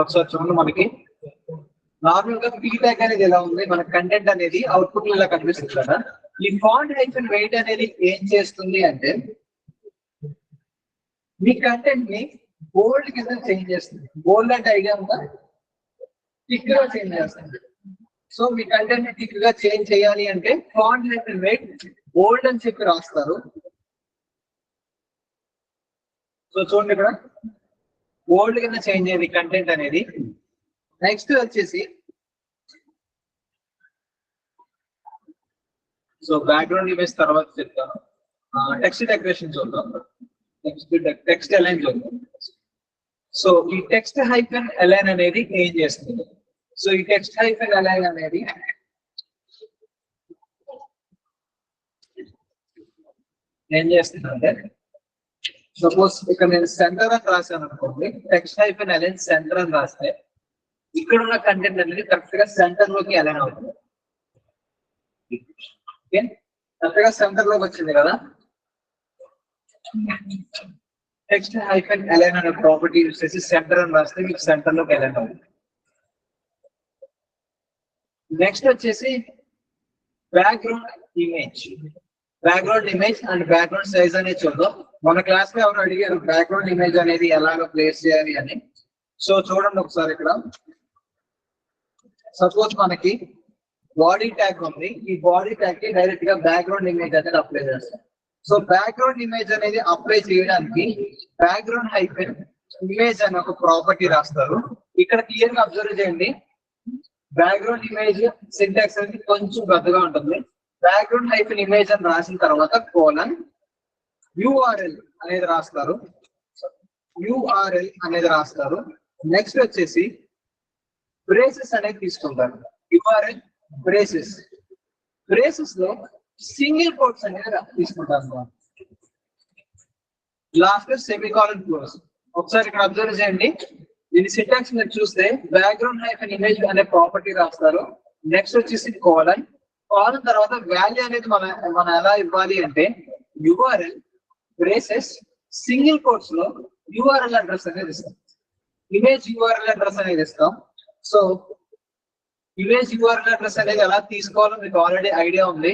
ఒకసారి చూడండి. మనకి నార్మల్ గా పీ ట్యాగ్ అనేది ఎలా ఉంది, మన కంటెంట్ అనేది అవుట్పుట్ ఇలా కనిపిస్తుంది కదా. ఈ ఫాంట్ హైఫెన్ వెయిట్ అనేది ఏం చేస్తుంది అంటే మీ కంటెంట్ ని బోల్డ్ కింద చేంజ్ చేస్తుంది. బోల్డ్ అంటే ఐడియా ఉందా, థిక్ గా చేంజ్ చేస్తుంది. సో మీ కంటెంట్ ని థిక్ గా చేంజ్ చేయాలి అంటే ఫాంట్ హైఫెన్ వెయిట్ బోల్డ్ అని చెప్పి రాస్తారు. సో చూడండి ఇక్కడ బోల్డ్ కింద చేంజ్ అయ్యేది కంటెంట్ అనేది. నెక్స్ట్ వచ్చేసి సో బ్యాక్గ్రౌండ్ ఇమేజ్ తర్వాత చెప్తాను. టెక్స్ట్ డెకరేషన్ చూద్దాం. టెక్స్ట్ అలైన్ చూద్దాం. సో ఈ టెక్స్ట్ హైఫెన్ అలైన్ అనేది ఏం చేస్తుంది, సో ఈ టెక్స్ట్ హైఫెన్ అలైన్ అనేది ఏం చేస్తుందంటే సపోజ్ ఇక్కడ నేను సెంటర్ అని రాశాను అనుకోండి, టెక్స్ట్ హైఫెన్ అలైన్ సెంటర్ అని రాస్తే ఇక్కడ ఉన్న కంటెంట్ అనేది కరెక్ట్ గా సెంటర్ లోకి అలైన్ అవుతుంది. కరెక్ట్ గా సెంటర్ లోకి వచ్చింది కదా. టెక్స్ట్ హైఫెన్ అలైన్ అనే ప్రాపర్టీ యూజ్ చేసి సెంటర్ అని రాస్తే మీకు సెంటర్ లోకి అలైన్ అవుతుంది. నెక్స్ట్ వచ్చేసి background image and background size అనేది చూద్దాం. మన క్లాస్ లో ఎవరు అడిగారు బ్యాక్గ్రౌండ్ ఇమేజ్ అనేది ఎలాగ ప్లేస్ చేయాలి అని. సో చూడండి ఒకసారి ఇక్కడ సపోజ్ మనకి బాడీ ట్యాగ్ ఉంది. ఈ బాడీ ట్యాగ్ కి డైరెక్ట్ గా బ్యాక్గ్రౌండ్ ఇమేజ్ అనేది అప్లై చేస్తాం. సో బ్యాక్గ్రౌండ్ ఇమేజ్ అనేది అప్లై చేయడానికి బ్యాక్గ్రౌండ్ హైఫెన్ ఇమేజ్ అనే ఒక ప్రాపర్టీ రాస్తారు. ఇక్కడ క్లియర్ గా అబ్జర్వ్ చేయండి, బ్యాక్గ్రౌండ్ ఇమేజ్ సింటాక్స్ అనేది కొంచెం పెద్దగా ఉంటుంది. బ్యాక్గ్రౌండ్ హైఫెన్ ఇమేజ్ అని రాసిన తర్వాత కోలన్ URL అనేది రాస్తారు. URL అనేది రాస్తారు. నెక్స్ట్ వచ్చేసి బ్రేసెస్ అనేది తీసుకుంటారు. URL బ్రేసెస్, బ్రేసెస్ లో సింగిల్ కోట్స్ అనేది తీసుకుంటారు. Last semicolon close. ఒకసారి ఇక్కడ అబ్జర్వ్ చేయండి, దీని సింటాక్స్ మీరు చూస్తే బ్యాక్గ్రౌండ్ హైఫెన్ ఇమేజ్ అనే ప్రాపర్టీ రాస్తారు. నెక్స్ట్ వచ్చేసి కోలన్, కోలన్ తర్వాత వాల్యూ అనేది మనం ఎలా ఇవ్వాలి అంటే URL బ్రేసెస్ సింగిల్ కోట్స్ లో URL అడ్రస్ అనేది ఇస్తాం. ఇమేజ్ URL అడ్రస్ అనేది ఇస్తాం. సో ఇమేజ్ URL అడ్రస్ అనేది ఎలా తీసుకోవాలో మీకు ఆల్రెడీ ఐడియా ఉంది.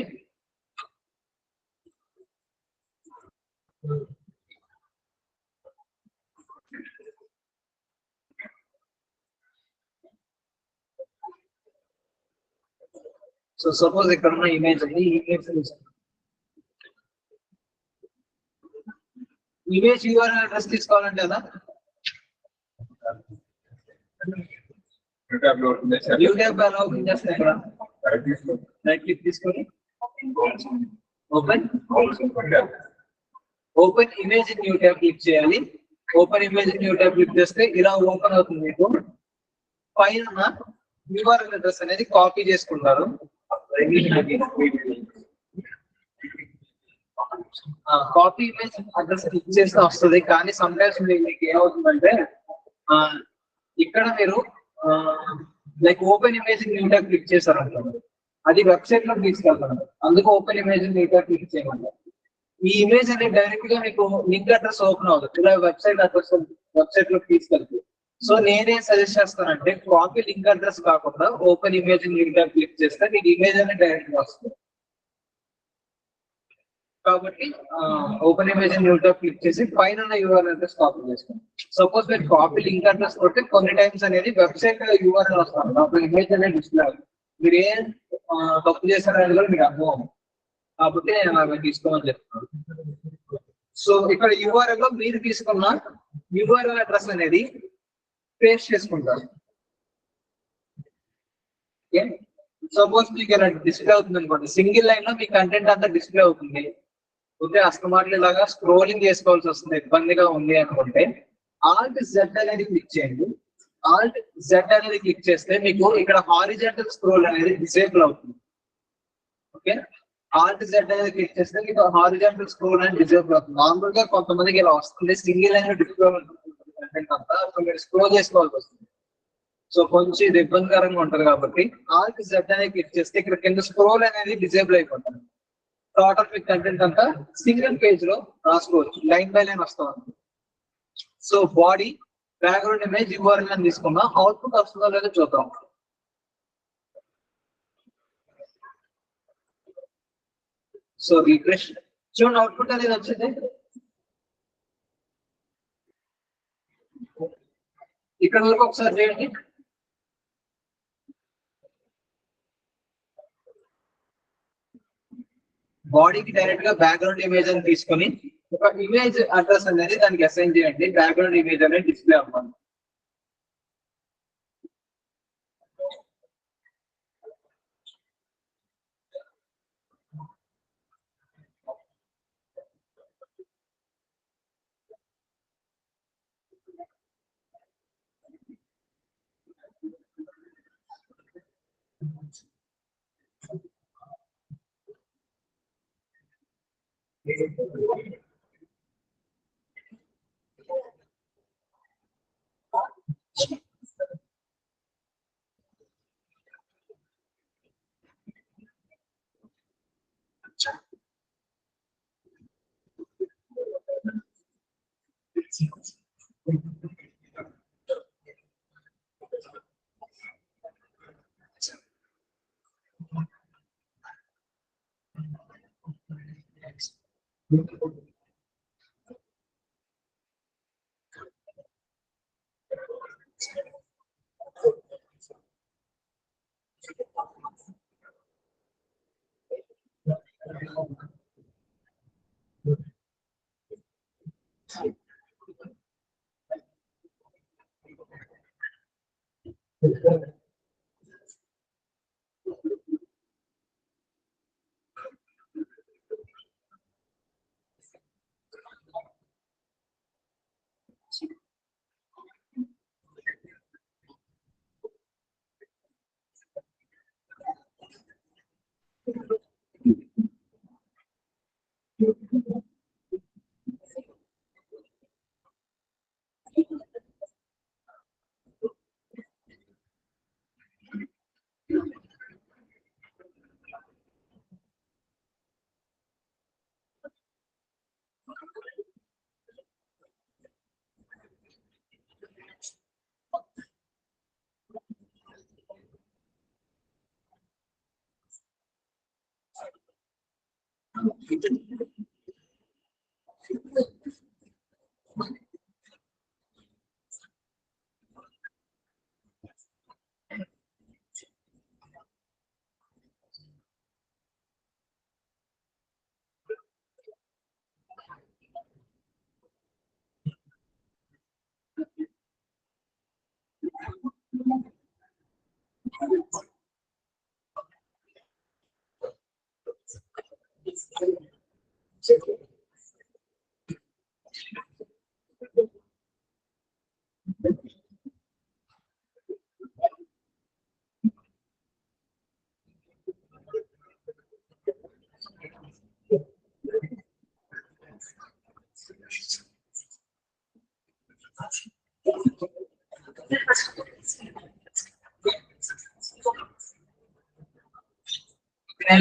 సో సపోజ్ ఇక్కడ ఉన్న ఇమేజ్ ఉంది, ఇమేజ్ URL అడ్రస్ తీసుకోవాలంటే ఎలా న్యూ ట్యాబ్ ఎలా ఓపెన్ చేస్తాం, ఇక్కడ రైట్ క్లిక్ తీసుకొని open image new tab click చేయాలి. Open image new tab click చేస్తే ఇలా ఓపెన్ అవుతుంది. మీకు పైన URL అడ్రస్ అనేది కాపీ చేసుకుంటారు. కాపీ ఇమేజ్ అడ్రస్ క్లిక్ చేస్తే వస్తుంది, కానీ సమ్ టైమ్స్ మీకు ఏమవుతుందంటే ఇక్కడ మీరు like open image new tab click చేశారు అనుకోండి, అది వెబ్సైట్ లో తీసుకెళ్తాను. అందుకు open image new tab click చేయమంటారు. ఈ ఇమేజ్ అనేది డైరెక్ట్ గా మీకు లింక్ అడ్రస్ ఓపెన్ అవుతుంది, ఇలా వెబ్సైట్ అడ్రస్ వెబ్సైట్ లో తీసుకెళ్తుంది. సో నేనేం సజెస్ట్ చేస్తానంటే కాపీ లింక్ అడ్రస్ కాకుండా open image new tab click చేస్తే మీకు ఇమేజ్ అనేది డైరెక్ట్ గా వస్తుంది. కాబట్టి open image new tab click చేసి పైన URL అడ్రస్ కాపీ చేసుకోండి. సపోజ్ మీరు కాపీ లింక్ అడ్రస్ కొడితే కొన్ని టైమ్స్ అనేది వెబ్సైట్ URL వస్తుంది, అప్పుడు ఇమేజ్ అనేది డిస్ప్లే అవుతుంది. మీరు ఏం తప్పు చేశారనేది కూడా మీకు అర్థం అవుతుంది. కాబట్టి నేను అవి తీసుకోమని చెప్తున్నాను. సో ఇక్కడ URL లో మీరు తీసుకున్న URL అడ్రస్ అనేది పేస్ట్ చేసుకుంటారు. సపోజ్ మీకు ఇలా డిస్ప్లే అవుతుంది అనుకోండి, సింగిల్ లైన్ లో మీ కంటెంట్ అంతా డిస్ప్లే అవుతుంది. ఓకే, అస్తమాట్లు ఇలాగా స్క్రోలింగ్ చేసుకోవాల్సి వస్తుంది, ఇబ్బందిగా ఉంది అనుకుంటే Alt Z అనేది క్లిక్ చేయండి. Alt Z అనేది క్లిక్ చేస్తే మీకు ఇక్కడ హారిజాంటల్ స్క్రోల్ అనేది డిసేబుల్ అవుతుంది. ఓకే, Alt Z అనేది క్లిక్ చేస్తే మీకు హారిజాంటల్ స్క్రోల్ అనేది డిసేబుల్ అవుతుంది. నార్మల్ గా కొంతమందికి ఇలా వస్తుంది, సింగిల్ లైన్ డిస్ప్లే కంటెంట్ అంతా మీరు స్క్రోల్ చేసుకోవాల్సి వస్తుంది. సో కొంచెం ఇది ఇబ్బందికరంగా ఉంటది కాబట్టి Alt Z అనేది క్లిక్ చేస్తే ఇక్కడ కింద స్క్రోల్ అనేది డిసేబుల్ అయిపోతుంది. టోటల్ మీ కంటెంట్ అంతా సింగిల్ పేజ్ లో రాసుకోవచ్చు, లైన్ బై లైన్ వస్తాం. So body background image URL అని తీసుకున్నాం, అవుట్పుట్ వస్తుందో లేదో చూద్దాం. సో రిఫ్రెష్ చూడండి, అవుట్పుట్ అనేది వచ్చింది. ఇక్కడ వరకు ఒకసారి చేయండి. బాడీకి డైరెక్ట్ గా బ్యాక్గ్రౌండ్ ఇమేజ్ అని తీసుకొని ఒక ఇమేజ్ అడ్రస్ అనేది దానికి అసైన్ చేయండి. బ్యాక్గ్రౌండ్ ఇమేజ్ అనేది డిస్ప్లే అవ్వాలి.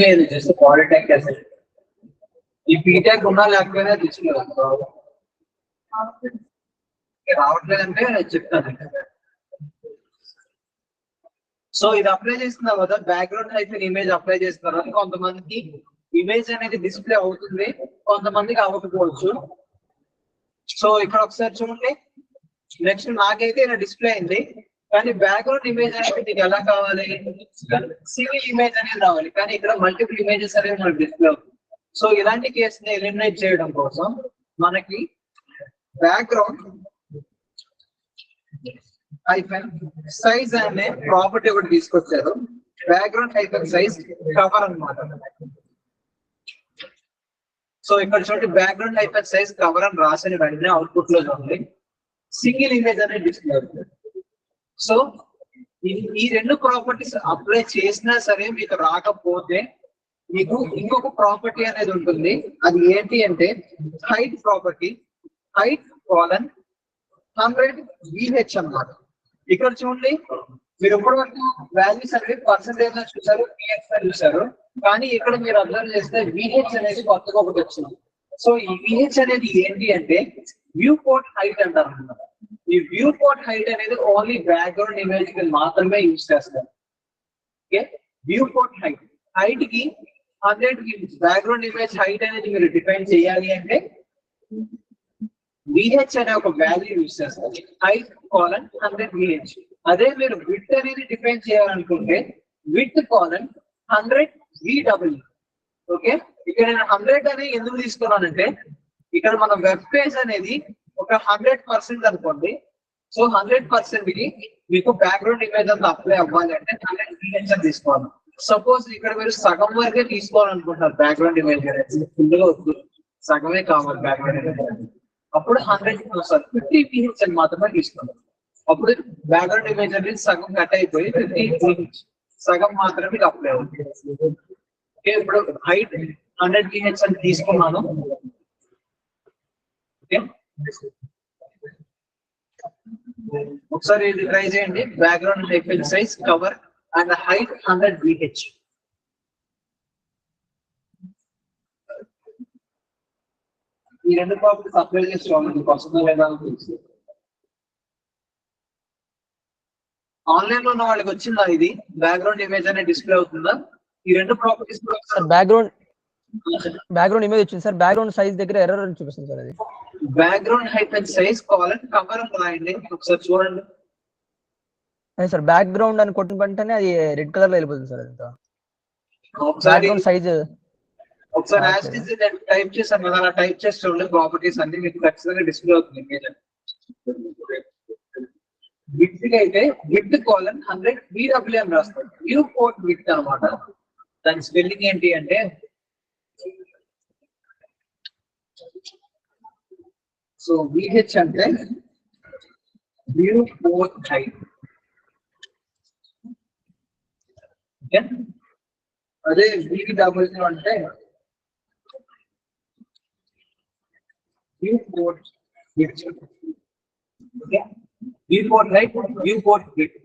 లేదు జస్ట్ పాలిటెక్ అసలు ఈ బీటెక్ ఉన్నా లేకపోయినా తెచ్చుకోవాలి రావట్లేదంటే చెప్తాను. సో ఇది అప్లై చేస్తున్నా కదా బ్యాక్గ్రౌండ్ అయితే ఇమేజ్ అప్లై చేస్తున్నారు కొంతమందికి ఇమేజ్ అనేది డిస్ప్లే అవుతుంది కొంతమందికి అవ్వకపోవచ్చు. సో ఇక్కడ ఒకసారి చూడండి నెక్స్ట్ నాకైతే ఇలా డిస్ప్లే అయింది కానీ బ్యాక్గ్రౌండ్ ఇమేజ్ అనేది మీకు ఎలా కావాలి సింగిల్ ఇమేజ్ అనేది రావాలి కానీ ఇక్కడ మల్టిపుల్ ఇమేజెస్ అనేది మనకి డిస్ప్లే అవుతుంది. సో ఇలాంటి కేసుని ఎలిమినేట్ చేయడం కోసం మనకి బ్యాక్గ్రౌండ్ హైఫెన్ సైజ్ అనే ప్రాపర్టీ ఒకటి తీసుకొచ్చారు. బ్యాక్గ్రౌండ్ హైఫెన్ సైజ్ కవర్ అన్నమాట. సో ఇక్కడ చూడండి బ్యాక్గ్రౌండ్ హైఫెన్ సైజ్ కవర్ అని రాసిన వెంటనే అవుట్పుట్ లో చూడండి సింగిల్ ఇమేజ్ అనేది డిస్ప్లే అవుతుంది. సో ఈ రెండు ప్రాపర్టీస్ అప్లై చేసినా సరే మీకు రాకపోతే మీకు ఇంకొక ప్రాపర్టీ అనేది ఉంటుంది. అది ఏంటి అంటే height property. Height colon 100 VH అన్నమాట. ఇక్కడ చూడండి మీరు ఇప్పటి వరకు వాల్యూస్ అనేది పర్సెంటేజ్ చూసారు PX చూసారు కానీ ఇక్కడ మీరు అబ్జర్వ్ చేస్తే VH అనేది కొత్తగా ఒకటి వచ్చింది. సో ఈ VH అనేది ఏంటి అంటే వ్యూ పోర్ట్ హైట్ అంటారు అన్నమాట. ఈ వ్యూ పోర్ట్ హైట్ అనేది ఓన్లీ బ్యాక్గ్రౌండ్ ఇమేజ్ కి మాత్రమే యూజ్ చేస్తారు. ఓకే వ్యూ పోర్ట్ హైట్ కి 100 బ్యాక్గ్రౌండ్ ఇమేజ్ హైట్ అనేది మీరు డిఫైన్ చేయాలి అంటే VH అనే ఒక వాల్యూ యూజ్ చేస్తారు. Height colon 100 VH. అదే మీరు విడ్త్ అనేది డిఫైన్ చేయాలనుకుంటే విడ్త్ కాలన్ 100 VW. ఓకే ఇక్కడ నేను 100 అని ఎందుకు తీసుకున్నానంటే ఇక్కడ మన వెబ్ పేజ్ అనేది ఒక 100% అనుకోండి. సో 100% కి మీకు బ్యాక్గ్రౌండ్ ఇమేజ్ అంతా అప్లై అవ్వాలి అంటే 100 VH అని తీసుకోవాలి. సపోజ్ ఇక్కడ మీరు సగం వరకే తీసుకోవాలనుకుంటున్నారు బ్యాక్గ్రౌండ్ ఇమేజ్ అనేది ఫుల్గా వద్దు సగమే కావాలి బ్యాక్గ్రౌండ్ ఇమేజ్ అప్పుడు 50 VH అని మాత్రమే తీసుకోవాలి. అప్పుడు బ్యాక్గ్రౌండ్ ఇమేజ్ అనేది సగం కట్ అయిపోయి 50 VH సగం మాత్రమే అప్లై అవుతుంది. ఇప్పుడు హైట్ 100 VH అని తీసుకున్నాను. ఒకసారి ఇది ట్రై చేయండి. Background hyphen size cover and height 100 VH. ఈ రెండు ప్రాపర్టీస్ అప్లై చేసుకోవాలి పర్సనల్ లేదా ఆన్లైన్ లో ఉన్న వాళ్ళకి వచ్చిందా ఇది బ్యాక్గ్రౌండ్ ఇమేజ్ అనేది డిస్ప్లే అవుతుందా? ఈ రెండు ప్రాపర్టీస్ బ్యాక్గ్రౌండ్ ఇమేజ్ వచ్చింది సార్. బ్యాక్గ్రౌండ్ సైజ్ దగ్గర ఎర్రర్ అని చూపిస్తుంది సార్. అది బ్యాక్గ్రౌండ్ హైఫెన్ సైజ్ కావాలని కవర్ అని రాయండి ఒకసారి చూడండి. అదే సార్ బ్యాక్గ్రౌండ్ అని కొట్టిన వెంటనే అది రెడ్ కలర్ లో వెళ్ళిపోతుంది సార్. అదంతా బ్యాక్గ్రౌండ్ సైజ్ ఒకసారి యాస్టిస్ టైప్ చేశాను కదా, అలా టైప్ చేసి చూడండి, ప్రాపర్టీస్ అన్ని మీకు ఖచ్చితంగా డిస్ప్లే అవుతుంది ఇమేజ్. విత్ అయితే విత్ కాలన్ 100 VWM రాస్తారు. వ్యూ పోర్ట్ విత్ అనమాట. దాని స్పెల్లింగ్ ఏంటి అంటే సో VH అంటే వ్యూ పోర్ట్ హైట్. అదే VW అంటే view port with. Okay, view port height, view port with.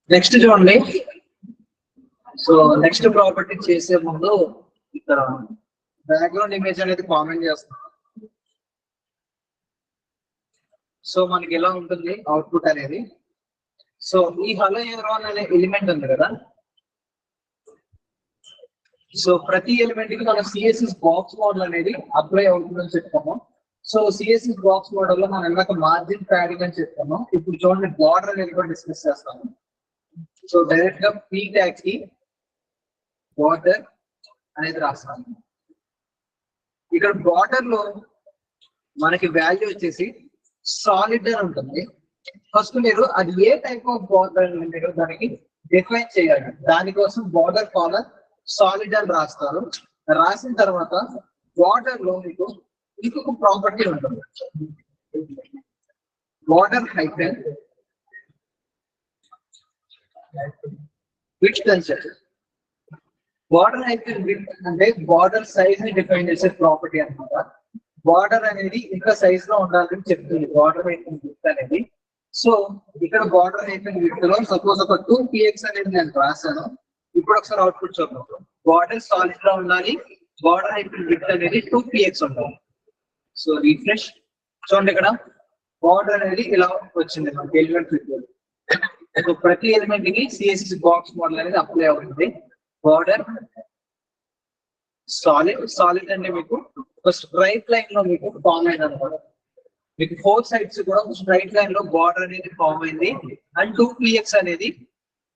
Next చూడండి. సో నెక్స్ట్ ప్రాపర్టీ చేసే ముందు ఇక్కడ బ్యాక్గ్రౌండ్ ఇమేజ్ అనేది కామెంట్ చేస్తాం. సో మనకి ఎలా ఉంటుంది అవుట్పుట్ అనేది. సో ఈ హలో ఎవరోన్ అనే ఎలిమెంట్ ఉంది కదా, సో ప్రతి ఎలిమెంట్ కి మన సిఎస్ఎస్ బాక్స్ మోడల్ అనేది అప్లై అవుతుందని చెప్తాము. సో సిఎస్ఎస్ బాక్స్ మోడల్ లో మనం ఇందాక మార్జిన్ ప్యాడింగ్ అని చెప్తాము. ఇప్పుడు చూడండి బార్డర్ అనేది కూడా డిస్కస్ చేస్తాము. సో డైరెక్ట్ గా పీ ట్యాగ్ కి బార్డర్ అనేది రాస్తాము. ఇక్కడ బార్డర్ లో మనకి వాల్యూ వచ్చేసి సాలిడ్ అని ఉంటుంది. ఫస్ట్ మీరు అది ఏ టైప్ ఆఫ్ బార్డర్ అని మీరు దానికి డిఫైన్ చేయాలి. దానికోసం బార్డర్ కాలర్ సాలిడ్ అని రాస్తారు. రాసిన తర్వాత బార్డర్ లో మీకు ఇంకొక ప్రాపర్టీ ఉంటుంది, border hyphen width concept. Border అయితే విడ్త్ అంటే బార్డర్ సైజ్ ని డిఫైన్ చేసే ప్రాపర్టీ అన్నమాట. బార్డర్ అనేది ఇంత సైజ్ లో ఉండాలని చెప్తుంది బార్డర్ అయితే విడ్త్ అనేది. సో ఇక్కడ బార్డర్ అయితే విడ్త్ లో సపోజ్ ఒక 2px అనేది నేను రాశాను. ఇప్పుడు ఒకసారి అవుట్పుట్ చూద్దాం. బార్డర్ సాలిడ్ గా ఉండాలి, బార్డర్ అయితే విడ్త్ అనేది 2px ఉండాలి. సో రిఫ్రెష్ చూడండి, ఇక్కడ బార్డర్ అనేది ఇలా వచ్చింది మనకి ఎలిమెంట్ విడ్త్. సో ప్రతి ఎలిమెంట్ కి సిఎస్ఎస్ బాక్స్ మోడల్ అనేది అప్లై అవుతుంది. బార్డర్ సాలిడ్, సాలిడ్ అంటే మీకు ఒక స్ట్రైట్ లైన్ లో మీకు ఫామ్ అయింది అనమాట. మీకు 4 సైడ్స్ కూడా స్ట్రైట్ లైన్ లో బార్డర్ అనేది ఫామ్ అయింది. అండ్ 2px అనేది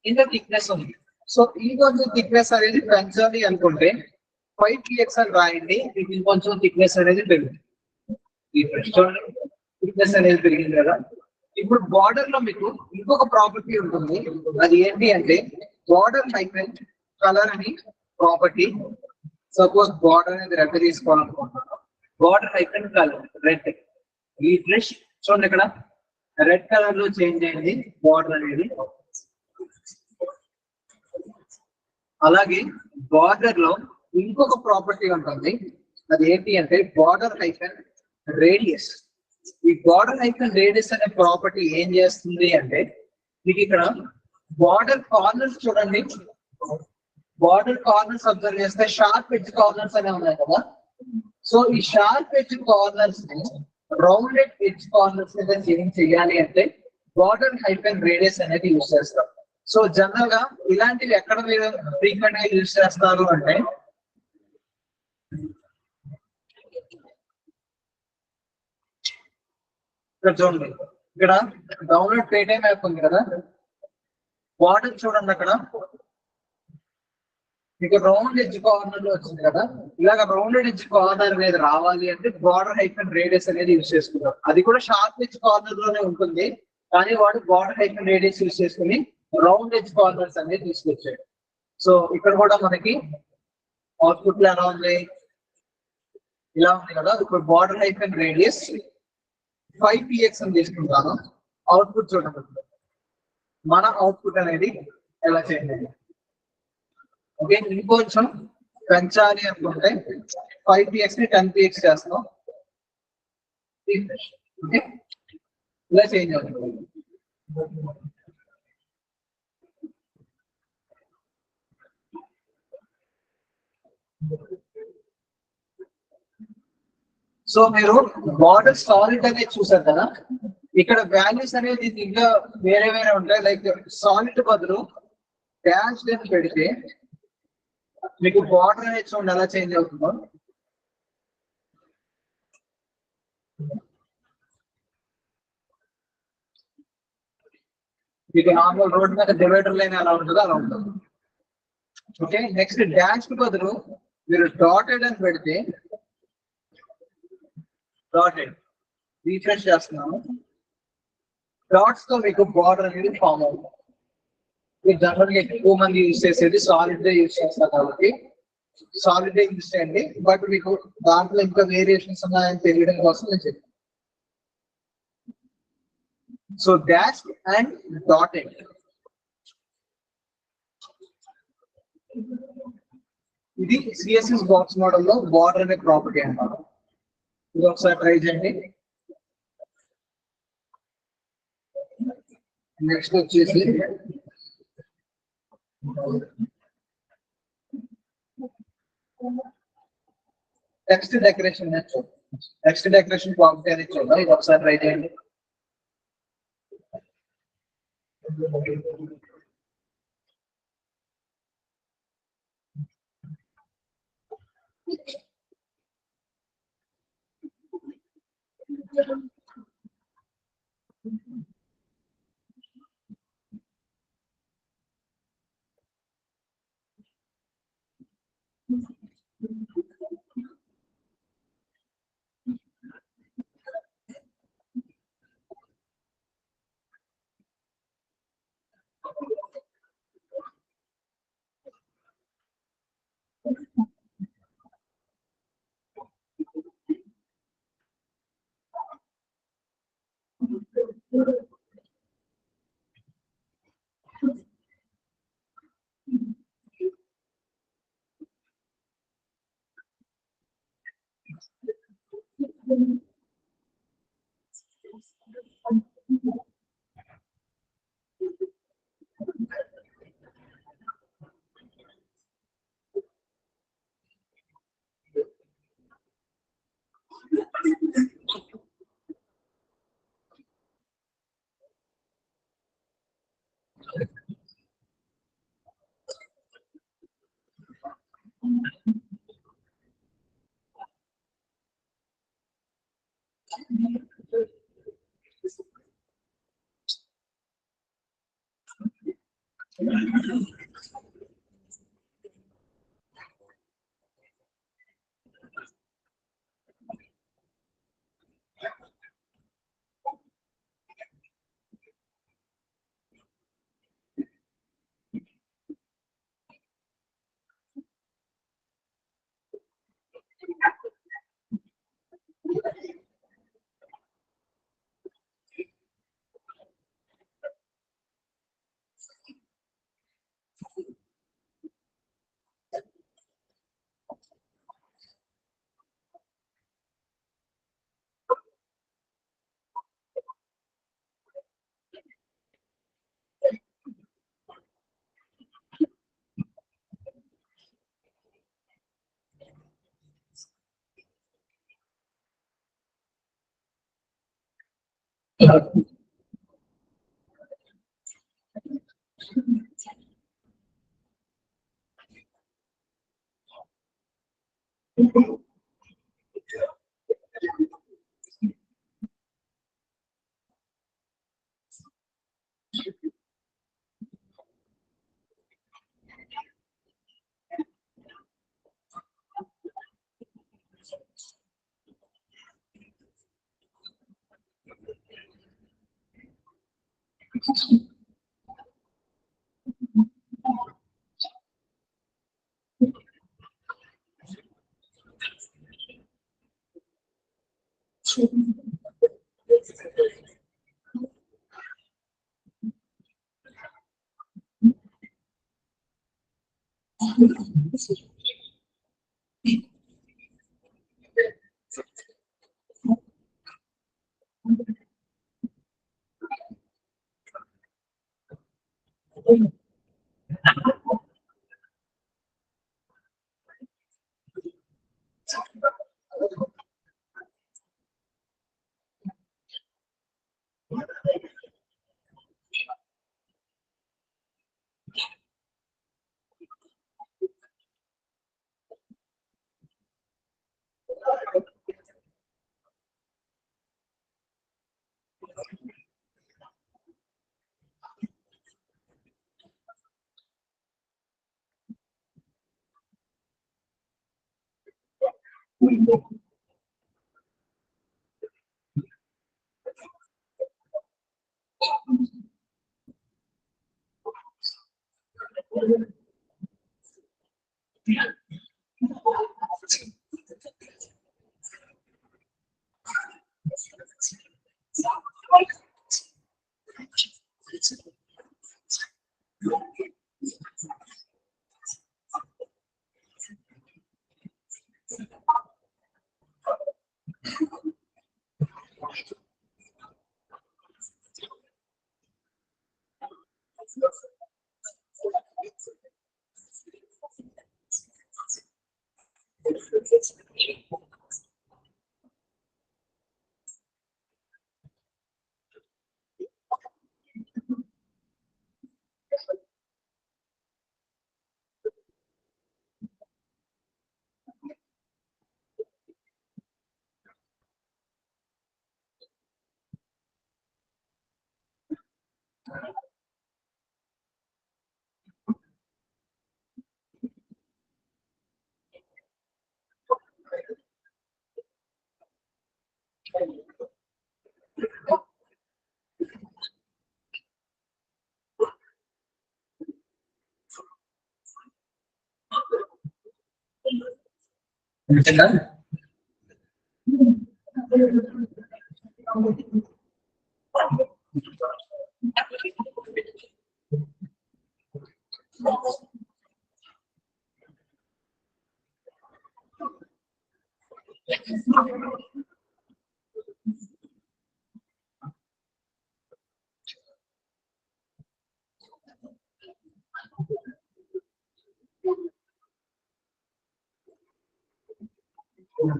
ఇంత థిక్నెస్ ఉంది. సో ఈ కొంచెం థిక్నెస్ అనేది పెంచాలి అనుకుంటే 5px అని రాయండి, మీకు ఇంకొంచెం థిక్నెస్ అనేది పెరుగుతుంది. థిక్నెస్ అనేది పెరిగింది కదా. ఇప్పుడు బార్డర్ లో మీకు ఇంకొక ప్రాపర్టీ ఉంటుంది, అది ఏంటి అంటే బార్డర్ హైఫెన్ కలర్ అని ప్రాపర్టీ. సపోజ్ బార్డర్ అనేది రెడ్ తీసుకోవాలనుకుంటున్నాను, బార్డర్ హైఫెన్ కలర్ రెడ్. ఈ డ్రెస్ చూడండి, ఇక్కడ రెడ్ కలర్ లో చేంజ్ అయింది బార్డర్ అనేది. అలాగే బార్డర్ లో ఇంకొక ప్రాపర్టీ ఉంటుంది, అది ఏంటి అంటే బార్డర్ హైఫెన్ రేడియస్. ఈ బార్డర్ హైఫెన్ రేడియస్ అనే ప్రాపర్టీ ఏం చేస్తుంది అంటే మీకు ఇక్కడ బార్డర్ కార్నర్స్ చూడండి, బార్డర్ కార్నర్స్ అబ్జర్వ్ చేస్తే షార్ప్ ఎడ్జ్ కార్నర్స్ అనే ఉన్నాయి కదా. సో ఈ షార్ప్ ఎడ్జ్ కార్నర్స్ ని రౌండెడ్ ఎడ్జ్ కార్నర్స్ మీద చేంజ్ చేయాలి అంటే బార్డర్ హైఫెన్ రేడియస్ అనేది యూజ్ చేస్తాం. సో జనరల్ గా ఇలాంటివి ఎక్కడ మీరు ఫ్రీక్వెంట్ గా యూజ్ చేస్తారు అంటే ఇక్కడ చూడండి, ఇక్కడ డౌన్లోడ్ పేటీఎం యాప్ ఉంది కదా, బార్డర్ చూడండి అక్కడ మీకు రౌండ్ ఎడ్జ్ కార్నర్ లో వచ్చింది కదా. ఇలాగ రౌండెడ్ ఎడ్జ్ కార్నర్ అనేది రావాలి అంటే బార్డర్ హైఫెన్ రేడియస్ అనేది యూజ్ చేసుకుంటారు. అది కూడా షార్ప్ ఎడ్జ్ కార్నర్ లోనే ఉంటుంది, కానీ వాడు బార్డర్ హైఫెన్ రేడియస్ యూజ్ చేసుకుని రౌండ్ ఎడ్జ్ కార్నర్స్ అనేది తీసుకొచ్చాడు. సో ఇక్కడ కూడా మనకి అవుట్పుట్ లో ఎలా ఉంది, ఇలా ఉంది కదా. ఇప్పుడు బార్డర్ హైఫెన్ రేడియస్ 5px అని తీసుకుంటాను. అవుట్పుట్ చూడండి, మన అవుట్పుట్ అనేది ఎలా చేయండి. ఓకే, ఇంకొంచెం పెంచాలి అనుకుంటే 5px ని 10px చేస్తాం. ఓకే, ఇలా చేంజ్ అవుతుంది. సో మీరు బార్డర్ సాలిడ్ అనేది చూసారు కదా, ఇక్కడ వాల్యూస్ అనేది ఇంకా వేరే వేరే ఉంటాయి. లైక్ సాలిడ్ బదులు డాష్ అని పెడితే మీకు బార్డర్ అనేది చూడండి ఎలా చేంజ్ అవుతుందో. మీకు నార్మల్ రోడ్ మీద డివైడర్ లైన్ ఎలా ఉంటుందో అలా ఉంటుంది. ఓకే, నెక్స్ట్ డాష్ బదులు మీరు డాటెడ్ అని పెడితే డాటెడ్ రీఫ్రెష్ చేస్తున్నాము, డాట్స్ తో మీకు బార్డర్ అనేది ఫామ్ అవుతుంది. మీరు జనరల్ గా ఎక్కువ మంది యూజ్ చేసేది సాలిడ్ డే యూజ్ చేస్తారు కాబట్టి సాలిడ్ డే యూజ్ చేయండి. బట్ మీకు దాంట్లో ఇంకా వేరియేషన్స్ ఉన్నాయని తెలియడం కోసం నేను చెప్పాను. సో డాష్ అండ్ డాటెడ్, ఇది సిఎస్ఎస్ బాక్స్ మోడల్ లో బార్డర్ అనే ప్రాపర్టీ అన్నమాట. ఇది ఒకసారి ట్రై చేయండి. నెక్స్ట్ వచ్చేసి టెక్స్ట్ డెకరేషన్ చూద్దాం. టెక్స్ట్ డెకరేషన్ ప్రాపర్టీ అనేది చూద్దాం. ఇది ఒకసారి ట్రై చేయండి. అంతేనా?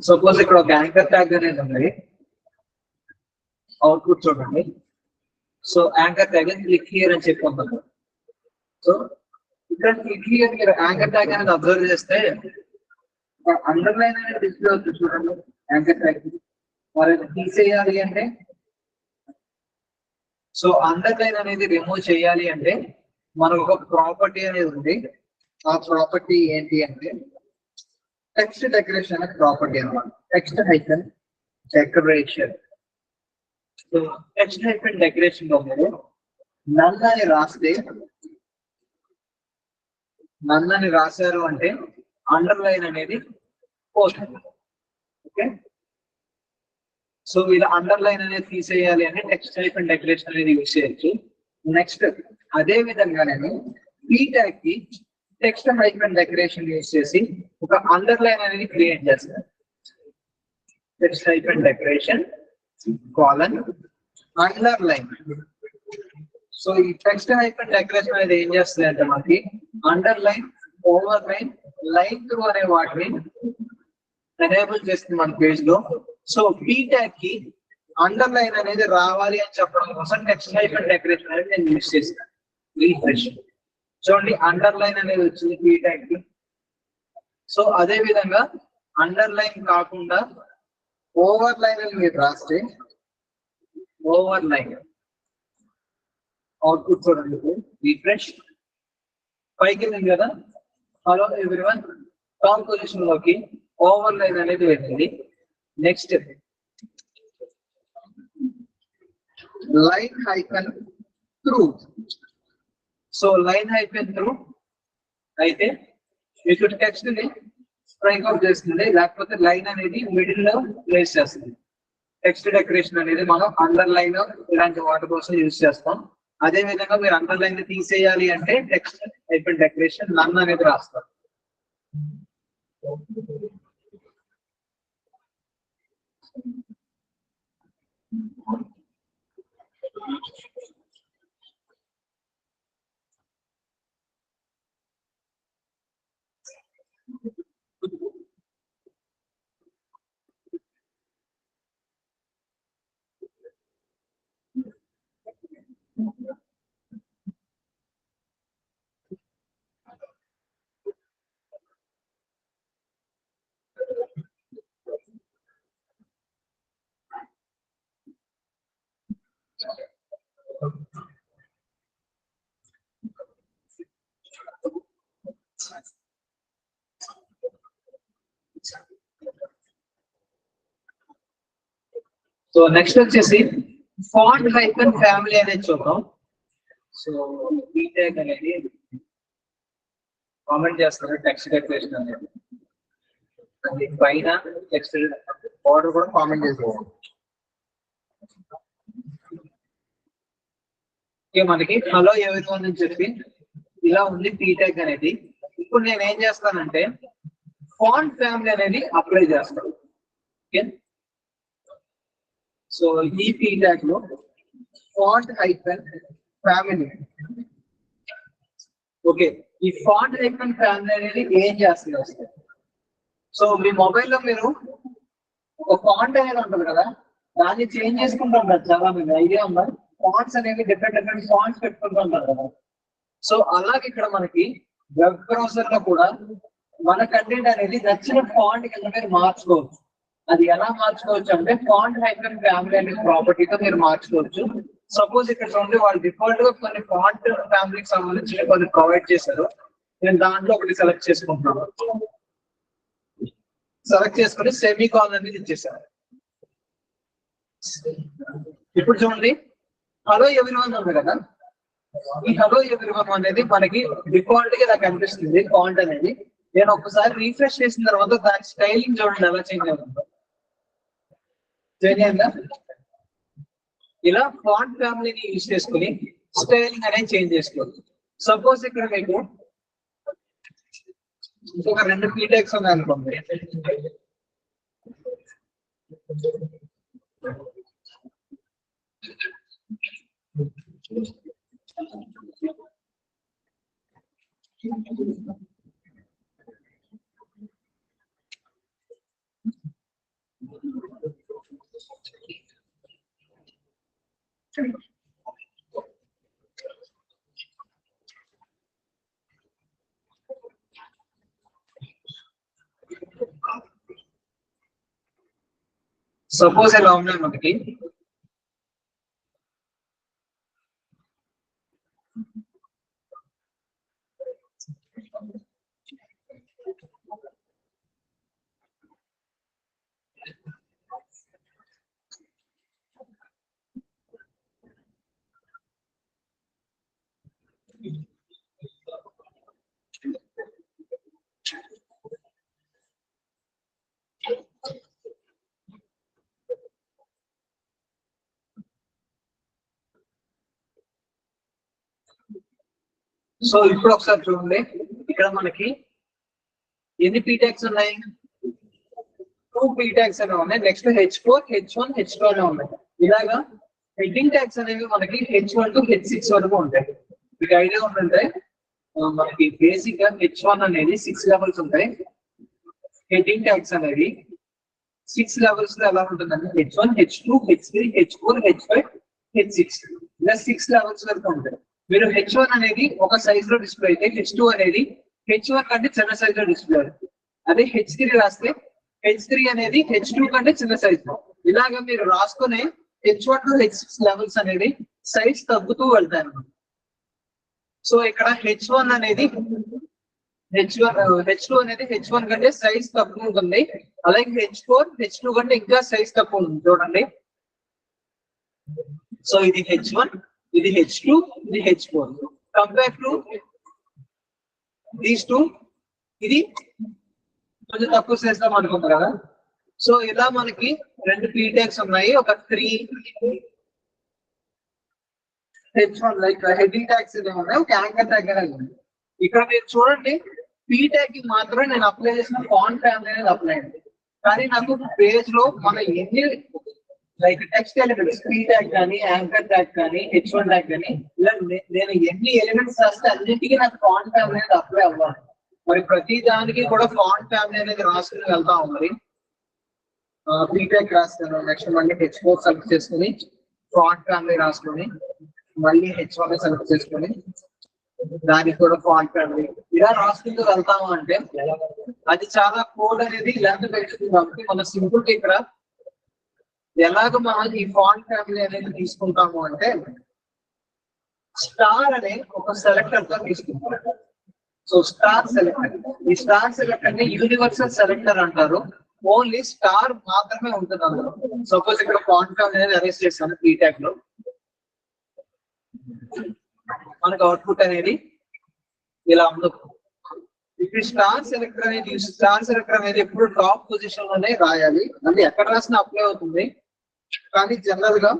సపోజ్ ఇక్కడ ఒక యాంకర్ ట్యాగ్ అనేది ఉంది, అవుట్పుట్ చూడండి. So anchor tag click here అని చెప్పి ఉంటుంది. సో ఇక్కడ క్లిక్ హియర్ మీరు యాంకర్ ట్యాగ్ అనేది అబ్జర్వ్ చేస్తే అండర్లైన్ అనేది డిస్ప్లే అవుతుంది చూడండి. యాంకర్ ట్యాగ్ మరి తీసేయాలి అంటే, సో అండర్లైన్ అనేది రిమూవ్ చేయాలి అంటే మనకు ఒక ప్రాపర్టీ అనేది ఉంది. ఆ ప్రాపర్టీ ఏంటి అంటే టెక్స్ట్ డెకరేషన్ అనే ప్రాపర్టీ అన్నమాట. Text hyphen decoration. So text hyphen decoration లో మీరు నన్ అని రాస్తే, నన్ అని రాశారు అంటే అండర్లైన్ అనేది పోతుంది. ఓకే, సో ఇలా అండర్లైన్ అనేది తీసేయాలి అంటే టెక్స్ట్ హైఫన్ డెకరేషన్ అనేది యూజ్ చేయొచ్చు. నెక్స్ట్ అదే విధంగా నేను పీ ట్యాగ్ కి టెక్స్ట్ హైఫన్ డెకరేషన్ యూజ్ చేసి ఒక అండర్లైన్ అనేది క్రియేట్ చేస్తాను. Text hyphen decoration colon underline. So ఈ టెక్స్ట్ హైఫన్ డెకరేషన్ అనేది ఏం చేస్తుంది అంటే మనకి underline, over line, line through అనే వాటిని ఎనేబుల్ చేస్తుంది మన పేజ్ లో. సో పీ ట్యాగ్ కి అండర్లైన్ అనేది రావాలి అని చెప్పడం కోసం టెక్స్ట్ హైఫన్ డెకరేషన్ అనేది నేను యూజ్ చేస్తాను. రీఫ్రెష్ చూడండి, అండర్లైన్ అనేది వచ్చింది పీ ట్యాగ్ కి. సో అదే విధంగా అండర్లైన్ కాకుండా ఓవర్ లైన్ అని మీరు రాస్తే ఓవర్ లైన్ అవుట్పుట్ చూడండి. రీఫ్రెష్ పైకి వెళ్ళింది కదా. హలో ఎవ్రీవన్, టాప్ పొజిషన్ లోకి ఓవర్ లైన్ అనేది వెళ్ళింది. Next line hyphen through. So line hyphen through అయితే మీకు టెక్స్ట్ ని స్ట్రైక్ అవుట్ చేస్తుంది, లేకపోతే లైన్ అనేది మిడిల్ లో ప్లేస్ చేస్తుంది. టెక్స్ట్ డెకరేషన్ అనేది మనం అండర్లైన్ ఇలాంటి వాటి కోసం యూజ్ చేస్తాం. అదే విధంగా మీరు అండర్లైన్ తీసేయాలి అంటే టెక్స్ట్ హైఫన్ డెకరేషన్ నన్ అనేది రాస్తారు. సో నెక్స్ట్ వచ్చేసి ఫాంట్ హైఫన్ ఫ్యామిలీ అనేది చూద్దాం. సో పీ ట్యాగ్ అనేది కామెంట్ చేస్తారు టెక్స్ట్ డెకరేషన్ అనేది, అది పైన టెక్స్ట్ బార్డర్ కూడా కామెంట్ చేస్తారు. మనకి హలో ఎవరివన్ అని చెప్పి ఇలా ఉంది పీ ట్యాగ్ అనేది. ఇప్పుడు నేను ఏం చేస్తానంటే ఫాంట్ ఫ్యామిలీ అనేది అప్లై చేస్తాను. ఓకే, సో ఈ పీ ట్యాగ్ లో ఫాంట్ హైఫన్ ఫ్యామిలీ. ఓకే, ఈ ఫాంట్ హైఫన్ ఫ్యామిలీ అనేది ఏం చేస్తుంది? సో మీ మొబైల్లో మీరు ఒక ఫాంట్ అనేది ఉంటుంది కదా, దాన్ని చేంజ్ చేసుకుంటూ ఉంటారు చాలా మంది. ఐడియా ఉందా? ఫాంట్స్ అనేవి డిఫరెంట్ డిఫరెంట్ ఫాంట్స్ పెట్టుకుంటూ ఉంటారు కదా. సో అలాగే ఇక్కడ మనకి వెబ్ బ్రౌజర్ లో కూడా మన కంటెంట్ అనేది నచ్చిన ఫాంట్ కింద మీరు మార్చుకోవచ్చు. అది ఎలా మార్చుకోవచ్చు అంటే ఫాంట్ హైఫన్ ఫ్యామిలీ అనే ప్రాపర్టీతో మీరు మార్చుకోవచ్చు. సపోజ్ ఇక్కడ చూడండి, వాళ్ళు డిఫాల్ట్ గా కొన్ని ఫాంట్ ఫ్యామిలీకి సంబంధించి కొన్ని ప్రొవైడ్ చేశారు. నేను దాంట్లో ఒకటి సెలెక్ట్ చేసుకుంటున్నాను. సెలెక్ట్ చేసుకుని సెమీ కాలన్ అనేది ఇచ్చేసాను. ఇప్పుడు చూడండి, హలో ఎవ్రీవన్ ఉంది కదా, ఈ హలో ఎవ్రీవన్ అనేది మనకి డిఫాల్ట్ గా ఇలా కనిపిస్తుంది ఫాంట్ అనేది. నేను ఒకసారి రీఫ్రెష్ చేసిన తర్వాత దాని స్టైలింగ్ చూడండి ఎలా చేంజ్ అవుతుందో. ఇలా ఫాంట్ ఫ్యామిలీని యూజ్ చేసుకుని స్టైలింగ్ అనేది చేంజ్ చేసుకోవచ్చు. సపోజ్ ఇక్కడ మీకు ఇంకొక 2 పీ ట్యాగ్స్ ఉన్నాయి అనుకోండి. సపోజ్ ఎలా ఉన్నాయి మనకి సో ఇప్పుడు ఒకసారి చూడండి, ఇక్కడ మనకి ఎన్ని పీటాక్స్ ఉన్నాయి? 2 పీటాక్స్ అనేవి ఉన్నాయి. నెక్స్ట్ H4, H1, H2 అనే ఉన్నాయి. ఇలాగా హెడ్డింగ్ ట్యాగ్స్ అనేవి మనకి H1 to H6 వరకు ఉంటాయి. మీకు ఐడియా ఉందంటే మనకి బేసిక్ గా H1 అనేది 6 లెవెల్స్ ఉంటాయి. హెడ్డింగ్ ట్యాగ్స్ అనేవి 6 లెవెల్స్ లో ఎలా ఉంటుందంటే H1, H2, H3, H4, H5, H6 ఇలా 6 లెవెల్స్ వరకు ఉంటాయి. మీరు H1 అనేది ఒక సైజ్ లో డిస్ప్లే అయితే H2 అనేది H1 కంటే చిన్న సైజ్ లో డిస్ప్లే అవుతుంది. అదే H3 రాస్తే H3 అనేది H2 కంటే చిన్న సైజ్ లో. ఇలాగా మీరు రాసుకునే H1 to H6 లెవెల్స్ అనేది సైజ్ తగ్గుతూ వెళ్తాయి. సో ఇక్కడ H1 అనేది H2 అనేది H1 కంటే సైజ్ తక్కువ ఉంటుంది. అలాగే H4 H2 కంటే ఇంకా సైజ్ తక్కువ ఉంటుంది. చూడండి, సో ఇది H1, ఇది H2, ఇది H4. Compare to these two ఇది కొంచెం తక్కువ చేస్తాం అనుకుంటారు కదా. సో ఇలా మనకి 2 పీటాక్స్ ఉన్నాయి. ఒక 3 H1 లైక్ హెడ్డింగ్ ట్యాగ్స్ ఉన్నాయి, ఒక యాంకర్ ట్యాగ్ అనేది ఉంది. ఇక్కడ మీరు చూడండి, పీటాగ్ కి మాత్రమే నేను అప్లై చేసిన ఫాంట్ ఫ్యామిలీ అనేది అప్లై అయింది. కానీ నాకు పేజ్ లో మన ఎన్ని లైక్ టెక్స్ట్ ఎలిమెంట్స్ పీటాగ్ కానీ యాంకర్ ట్యాగ్ కానీ H1 ట్యాగ్ కానీ ఇలా నేను ఎన్ని ఎలిమెంట్స్ రాస్తే అన్నింటికి నాకు ఫాంట్ ఫ్యామిలీ అనేది అప్లై అవ్వాలి. మరి ప్రతి దానికి కూడా ఫాంట్ ఫ్యామిలీ అనేది రాసుకుని వెళ్తా ఉంది. పీటాగ్ రాస్తాను, నెక్స్ట్ మళ్ళీ H4 సెలెక్ట్ చేసుకుని ఫాంట్ ఫ్యామిలీ రాసుకొని మళ్ళీ H1 సెలెక్ట్ చేసుకుని దానికి కూడా ఫాంట్ ఫ్యామిలీ ఇలా రాసుకుంటూ వెళ్తాము అంటే అది చాలా కోడ్ అనేది లెంత్ పెంచుతుంది. కాబట్టి మన సింపుల్ ఇక్కడ ఎలాగ మనం ఈ ఫాంట్ ఫ్యామిలీ అనేది తీసుకుంటాము అంటే స్టార్ అనే ఒక సెలెక్టర్ గా తీసుకుంటాం. సో స్టార్ సెలెక్టర్, ఈ స్టార్ సెలెక్టర్ ని యూనివర్సల్ సెలెక్టర్ అంటారు. ఓన్లీ స్టార్ మాత్రమే ఉంటుంది అందులో. సపోజ్ ఇక్కడ ఫాంట్ ఫ్యామిలీ అనేది అరేంజ్ చేస్తాను పీటాగ్ లో, మనకు అవుట్పుట్ అనేది ఇలా ఉండదు. ఇప్పుడు స్టార్ సెలెక్టర్ అనేది ఎప్పుడు టాప్ పొజిషన్ లోనే రాయాలి. అంటే ఎక్కడ రాసినా అప్లై అవుతుంది, కానీ జనరల్ గా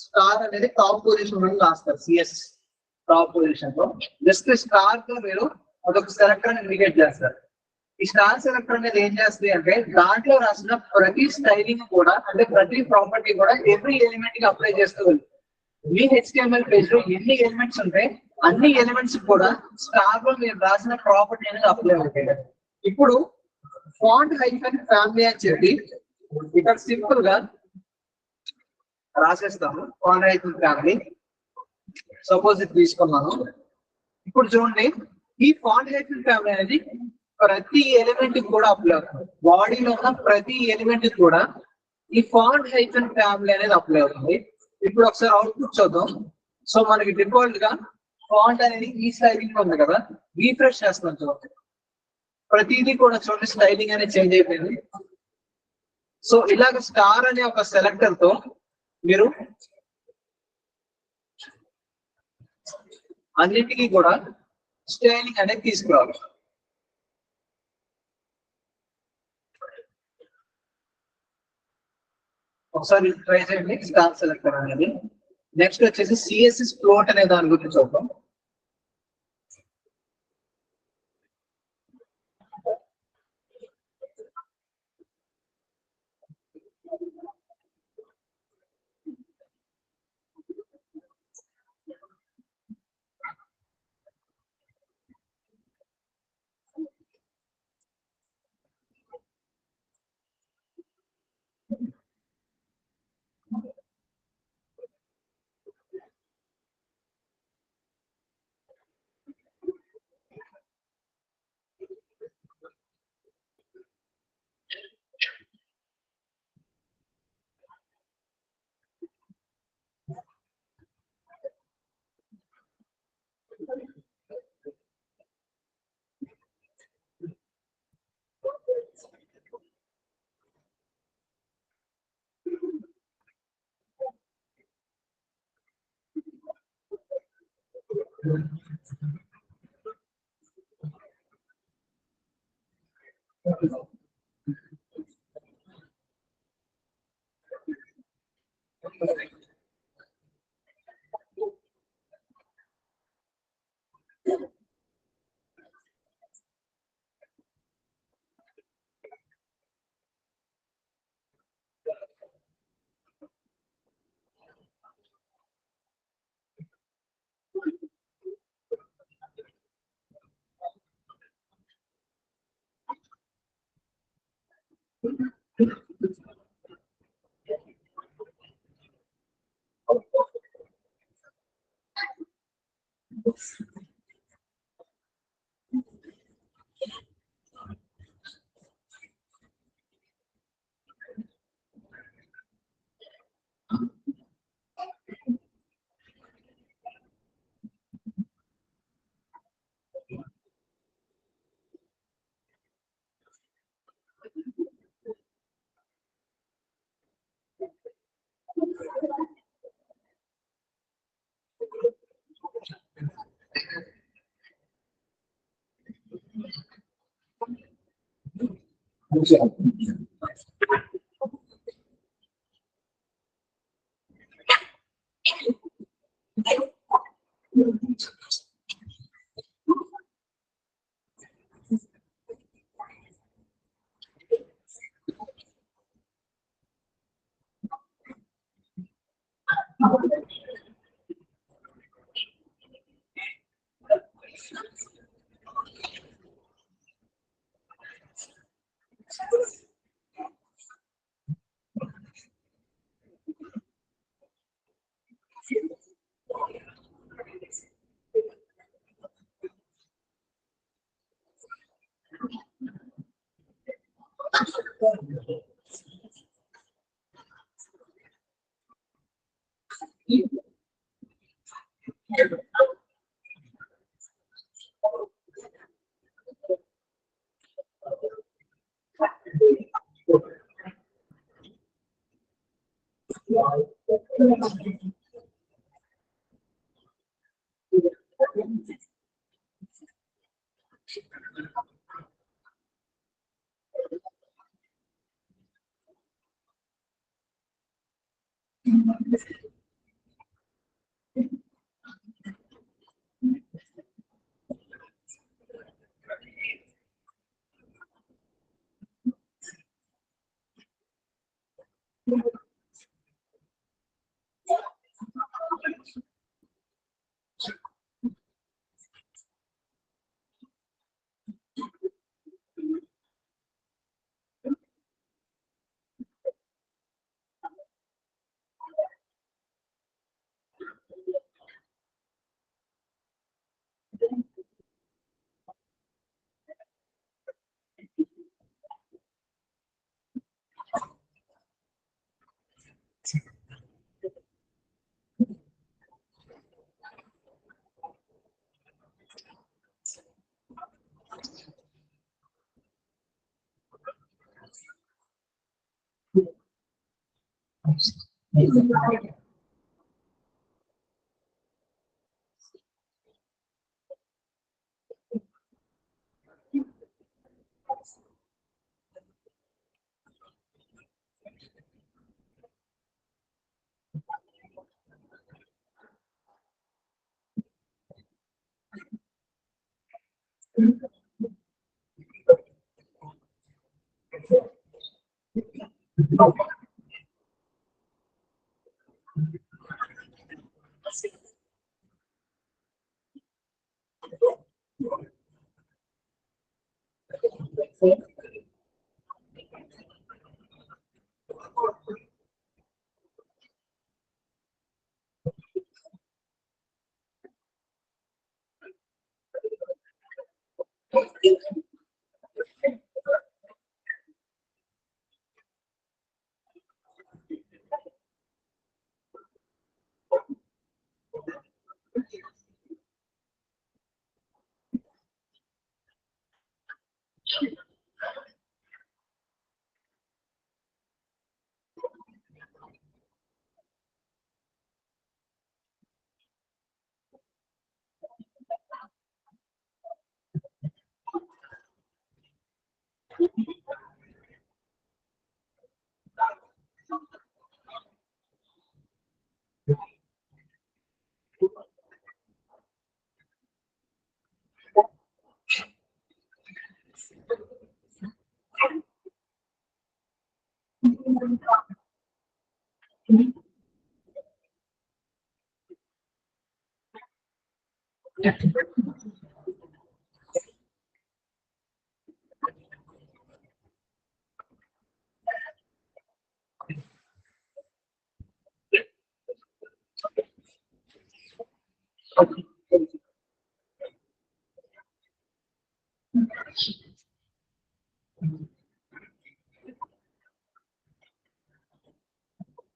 స్టార్ అనేది టాప్ పొజిషన్ లో రాస్తారు. సిఎస్ టాప్ పొజిషన్ లో జస్ట్ స్టార్ తో మీరు అదొక సెలెక్టర్ ఇండికేట్ చేస్తారు. ఈ స్టార్ సెలెక్టర్ అనేది ఏం చేస్తుంది అంటే దాంట్లో రాసిన ప్రతి స్టైలింగ్ కూడా, అంటే ప్రతి ప్రాపర్టీ కూడా ఎవ్రీ ఎలిమెంట్ కి అప్లై చేస్తూ వెళ్తుంది. మీ HTML పేజ్ లో ఎన్ని ఎలిమెంట్స్ ఉంటాయి అన్ని ఎలిమెంట్స్ కూడా స్టార్ లో మీరు రాసిన ప్రాపర్టీ అనేది అప్లై అవుతాయి. ఇప్పుడు ఫాంట్ హైఫన్ ఫ్యామిలీ అని చెప్పి ఇక్కడ సింపుల్ గా రాసేస్తాము. ఫాంట్ హైఫన్ ఫ్యామిలీ సపోజ్ ఇది తీసుకున్నాను. ఇప్పుడు చూడండి, ఈ ఫాంట్ హైఫన్ ఫ్యామిలీ అనేది ప్రతి ఎలిమెంట్ కూడా అప్లై అవుతుంది. బాడీలో ఉన్న ప్రతి ఎలిమెంట్ కూడా ఈ ఫాంట్ హైఫన్ ఫ్యామిలీ అనేది అప్లై అవుతుంది. ఇప్పుడు ఒకసారి అవుట్పుట్ చూద్దాం. సో మనకి డిఫాల్ట్ గా ఫాంట్ అనేది ఈ స్టైలింగ్ ఉంది కదా, రీఫ్రెష్ చేస్తున్నాం చూడండి, ప్రతిదీ కూడా చూడండి స్టైలింగ్ అనేది చేంజ్ అయిపోయింది. సో ఇలాగ స్టార్ అనే ఒక సెలెక్టర్ తో మీరు అన్నింటికీ కూడా స్టైలింగ్ అనేది తీసుకురావాలి. ఒకసారి ట్రై చేయండి స్టార్ సెలెక్టర్ అనేది. నెక్స్ట్ వచ్చేసి సిఎస్ఎస్ ఫ్లోట్ అనే దాని గురించి చూద్దాం.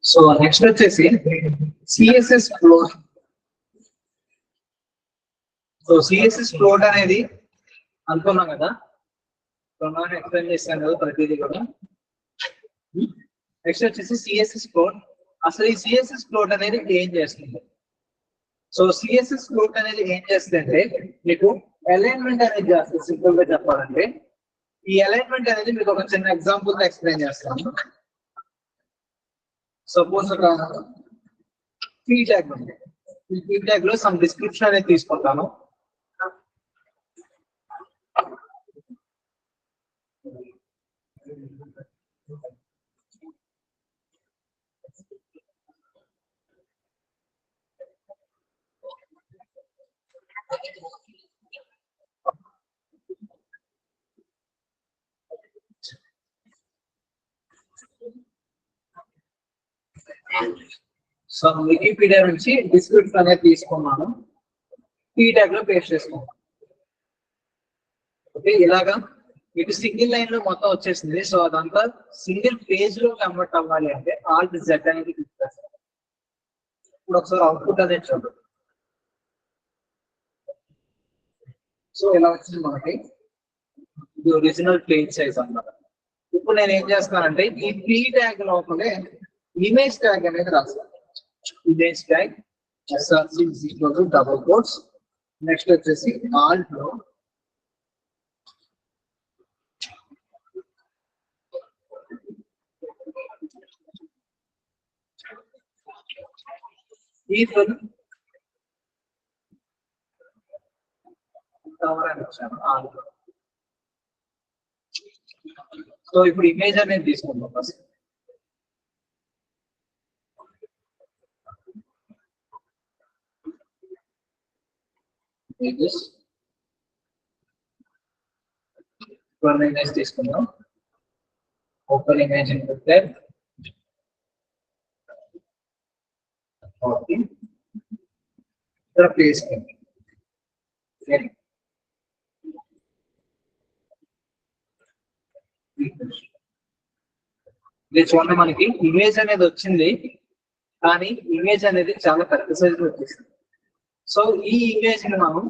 సో నెక్స్ట్ వచ్చేసి CSS float. So CSS float అనేది అనుకున్నాం కదా, ఎక్స్ప్లెయిన్ చేస్తాను కదా ప్రతిదీ కూడా. నెక్స్ట్ వచ్చేసి సిఎస్ఎస్ ఫ్లోట్. అసలు ఈ సిఎస్ఎస్ ఫ్లోట్ అనేది ఏం చేస్తుంది? సో సిఎస్ఎస్ ఫ్లోట్ అనేది ఏం చేస్తుందంటే మీకు అలైన్మెంట్ అనేది చేస్తుంది. సింపుల్ గా చెప్పాలంటే ఈ అలైన్మెంట్ అనేది మీకు ఒక చిన్న ఎగ్జాంపుల్ తో ఎక్స్ప్లెయిన్ చేస్తాను. సపోజ్ ఒక పీ ట్యాగ్ ఉంది. ఈ పీ ట్యాగ్ లో సమ్ డిస్క్రిప్షన్ అనేది తీసుకుంటాను. సో వికీపీడియా నుంచి డిస్క్రిప్షన్ అనేది తీసుకున్నాను, పీ ట్యాగ్ లో పేస్ట్ చేసుకున్నాను. ఓకే, ఇలాగా మీకు సింగిల్ లైన్ లో మొత్తం వచ్చేసింది. సో అదంతా సింగిల్ పేజ్ లో కన్వర్ట్ అవ్వాలి అంటే ఆల్ట్ జెడ్ అనేది క్లిక్ చేస్తాను. ఇప్పుడు ఒకసారి అవుట్పుట్ అనేది చూడండి. సో ఇలా వచ్చింది మనకి, ఇది ఒరిజినల్ పేజ్ సైజ్ అన్నమాట. ఇప్పుడు నేను ఏం చేస్తానంటే ఈ పీ ట్యాగ్ లోపలే ఇమేజ్ ట్యాగ్ అనేది రాస్తాను. Image tag double quotes. Next వచ్చేసి ఆల్ట్ లో ఈ సో ఇప్పుడు ఇమేజ్ అనేది తీసుకుందాం ఫస్ట్. ఇమేజ్ తీసుకుందాం. Open image input. ఇక్కడ ప్లేస్ ఇది చూడండి, మనకి ఇమేజ్ అనేది వచ్చింది కానీ ఇమేజ్ అనేది చాలా పెద్ద సైజ్ లో వచ్చేసింది. సో ఈ ఇమేజ్ ని మనం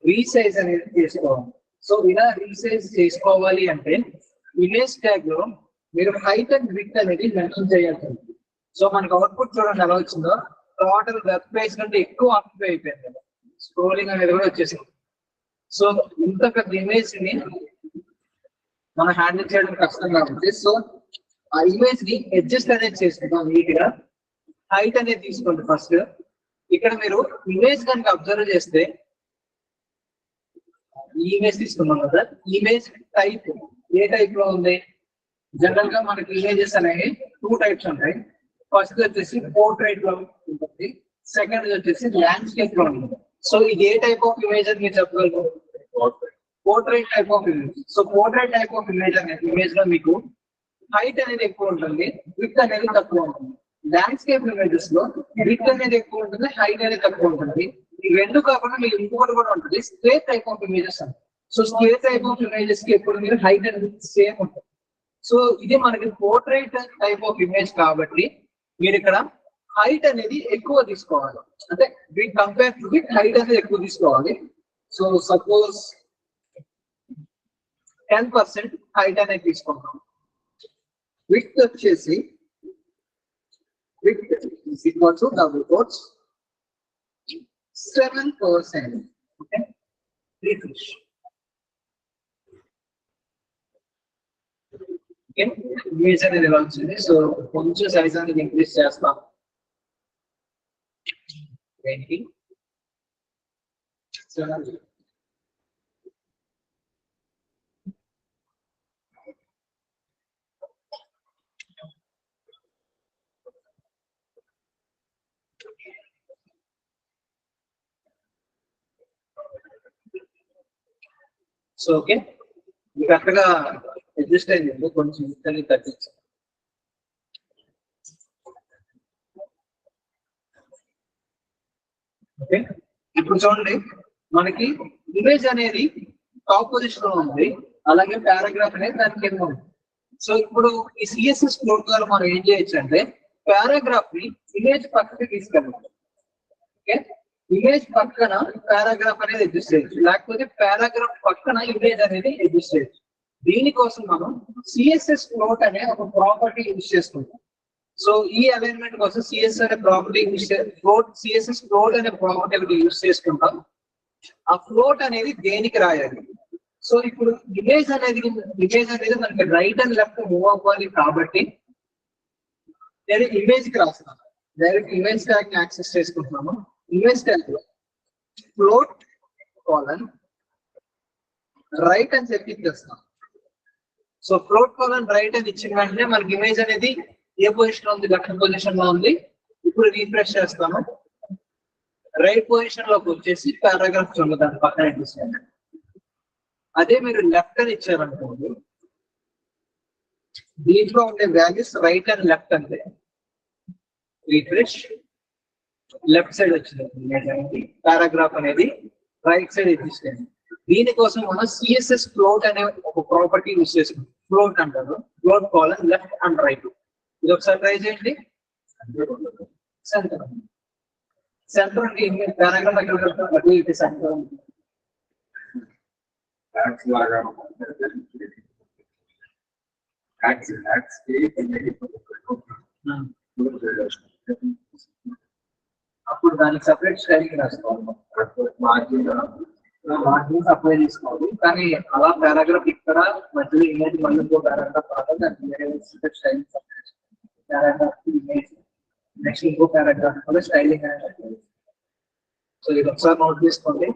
రీసైజ్ అనేది చేసుకోవాలి. సో ఇలా రీసైజ్ చేసుకోవాలి అంటే ఇమేజ్ ట్యాగ్ లో మీరు హైట్ అండ్ విడ్త్ అనేది మెన్షన్ చేయాలి. సో మనకి అవుట్పుట్ చూడండి ఎలా వచ్చిందో, టోటల్ వెబ్ పేజ్ కంటే ఎక్కువ ఆక్యుపై అయిపోయింది, స్క్రోలింగ్ అనేది కూడా వచ్చేసింది. సో ఇంత పెద్ద ఇమేజ్ ని మనం హ్యాండిల్ చేయడం కష్టం కాబట్టి సో ఆ ఇమేజ్ ని అడ్జస్ట్ అనేది చేసుకుంటాం. నీట్ గా హైట్ అనేది తీసుకోండి ఫస్ట్. ఇక్కడ మీరు ఇమేజ్ కనుక అబ్జర్వ్ చేస్తే ఈ ఇమేజ్ తీసుకున్నాం కదా, ఇమేజ్ టైప్ ఏ టైప్ లో ఉంది? జనరల్ గా మనకి ఇమేజెస్ అనేవి 2 టైప్స్ ఉంటాయి. ఫస్ట్ వచ్చేసి పోర్ట్రైట్ లో ఉంటుంది, సెకండ్ వచ్చేసి ల్యాండ్స్కేప్ లో ఉంటుంది. సో ఇది ఏ టైప్ ఆఫ్ ఇమేజ్ అని మీరు చెప్పగలరు? Portrait type of image. So portrait type of image అనేది ఇమేజ్ లో మీకు హైట్ అనేది ఎక్కువ ఉంటుంది, విడ్త్ అనేది తక్కువ ఉంటుంది. ల్యాండ్స్కేప్ ఇమేజెస్ లో విడ్త్ అనేది ఎక్కువ ఉంటుంది, హైట్ అనేది తక్కువ ఉంటుంది. ఈ రెండు కాకుండా మీకు ఇంకొకటి కూడా ఉంటుంది, స్క్వేర్ టైప్ ఆఫ్ ఇమేజెస్ అని. So square type of images కి ఎప్పుడు మీరు హైట్ అనేది సేమ్ ఉంటుంది. సో ఇది మనకి పోర్ట్రైట్ టైప్ ఆఫ్ ఇమేజ్ కాబట్టి మీరు ఇక్కడ హైట్ అనేది ఎక్కువ తీసుకోవాలి, అంటే with compare to with height అనేది ఎక్కువ తీసుకోవాలి. సో సపోజ్ 10% హైట్ అనేది తీసుకుంటాం. విడ్త్ వచ్చేసి width is equal to double quotes 7%. Okay, refresh. Image అనేది ఇలా వచ్చింది. సో కొంచెం సైజ్ అనేది ఇంక్రీజ్ చేస్తాం. ఏంటి సో ఓకే, మీకు అక్కడగా అడ్జస్ట్ అయింది, కొంచెం ఇతని తగ్గించి. ఓకే, ఇప్పుడు చూడండి, మనకి ఇమేజ్ అనేది టాప్ పొజిషన్ లో ఉంది, అలాగే పారాగ్రాఫ్ అనేది దాని కింద ఉంది. సో ఇప్పుడు ఈ సిఎస్ఎస్ ప్రోటోకాల్ మనం ఏం చేయొచ్చు అంటే పారాగ్రాఫ్ ని ఇమేజ్ పక్కకి తీసుకెళ్ళాలి. ఓకే, ఇమేజ్ పక్కన పారాగ్రాఫ్ అనేది ఎగ్జిస్ట్ చేయొచ్చు, లేకపోతే పారాగ్రాఫ్ పక్కన ఇమేజ్ అనేది ఎగ్జిస్ట్ చేయొచ్చు. దీనికోసం మనం సిఎస్ఎస్ ఫ్లోట్ అనే ఒక ప్రాపర్టీ యూజ్ చేసుకుంటాం. సో ఈ అలైన్మెంట్ కోసం సిఎస్ అనే ప్రాపర్టీ ఫ్లోట్ సిఎస్ఎస్ ఫ్లోట్ అనే ప్రాపర్టీ ఒకటి యూజ్ చేసుకుంటాం. ఆ ఫ్లోట్ అనేది దేనికి రాయాలి? సో ఇప్పుడు ఇమేజ్ అనేది మనకి రైట్ అండ్ లెఫ్ట్ మూవ్ అవ్వాలి కాబట్టి నేను ఇమేజ్ కి రాస్తాను. డైరెక్ట్ ఇమేజ్ ట్యాగ్ ని యాక్సెస్ చేసుకుంటున్నాము. ఇమేజ్ ట్యాగ్ లో ఫ్లోట్ కాలన్ రైట్ అని చెప్పి ఇచ్చేస్తాను. సో ఫ్లోట్ కాలన్ రైట్ అని ఇచ్చిన వెంటనే మనకి ఇమేజ్ అనేది ఏ పొజిషన్ లో ఉంది? లెఫ్ట్ పొజిషన్ లో ఉంది. ఇప్పుడు రీఫ్రెష్ చేస్తాను, రైట్ పొజిషన్ లోకి వచ్చేసి పారాగ్రాఫ్ చూడదాన్ని పక్కన ఇస్తాను. అదే మీరు లెఫ్ట్ అని ఇచ్చారనుకోండి, దీంట్లో ఉండే వాల్యూస్ రైట్ అండ్ లెఫ్ట్ అంతే. రీఫ్రెష్, లెఫ్ట్ సైడ్ వచ్చింది పారాగ్రాఫ్ అనేది, రైట్ సైడ్ ఎగ్జిస్ట్ అయింది. దీనికోసం మనం సిఎస్ఎస్ ఫ్లోట్ అనే ఒక ప్రాపర్టీ యూజ్ చేసుకుంటాం. ఫ్లోట్ అంటారు, float colon left and right. ఇది ఒకసారి ట్రై చేయండి. సెంటర్ సెంటర్ అంటే పారాగ్రాఫ్ ఎక్కడ పెడతాం? అది ఇది సెంటర్. అప్పుడు దానికి సపరేట్ స్టైలింగ్ రాసుకోవాలి, మార్జిన్స్ అప్లై చేసుకోవాలి. కానీ అలా పారాగ్రాఫ్ ఇక్కడ మధ్యలో ఇమేజ్ మళ్ళీ ఇంకో పారాగ్రాఫ్ రావాలి, దానికి వేరే స్టైలింగ్ పారాగ్రాఫ్ ఇమేజ్ నెక్స్ట్ ఇంకో పారాగ్రాఫ్ కూడా స్టైలింగ్ అనేది. సో ఇది ఒకసారి నోట్ చేసుకోండి.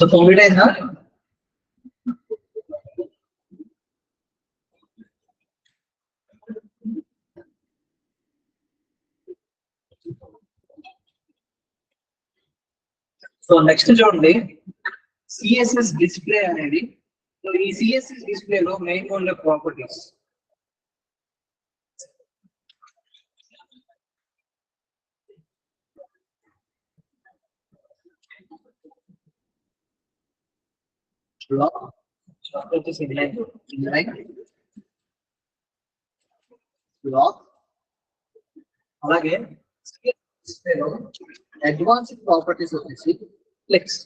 సో కంప్లీట్ అయిందా? సో నెక్స్ట్ చూడండి, సిఎస్ఎస్ డిస్ప్లే అనేది. సో ఈ సిఎస్ఎస్ డిస్ప్లేలో మెయిన్ ఉన్న ప్రాపర్టీస్. బ్లాక్ అలాగే అడ్వాన్స్డ్ ప్రాపర్టీస్ వచ్చేసి flex.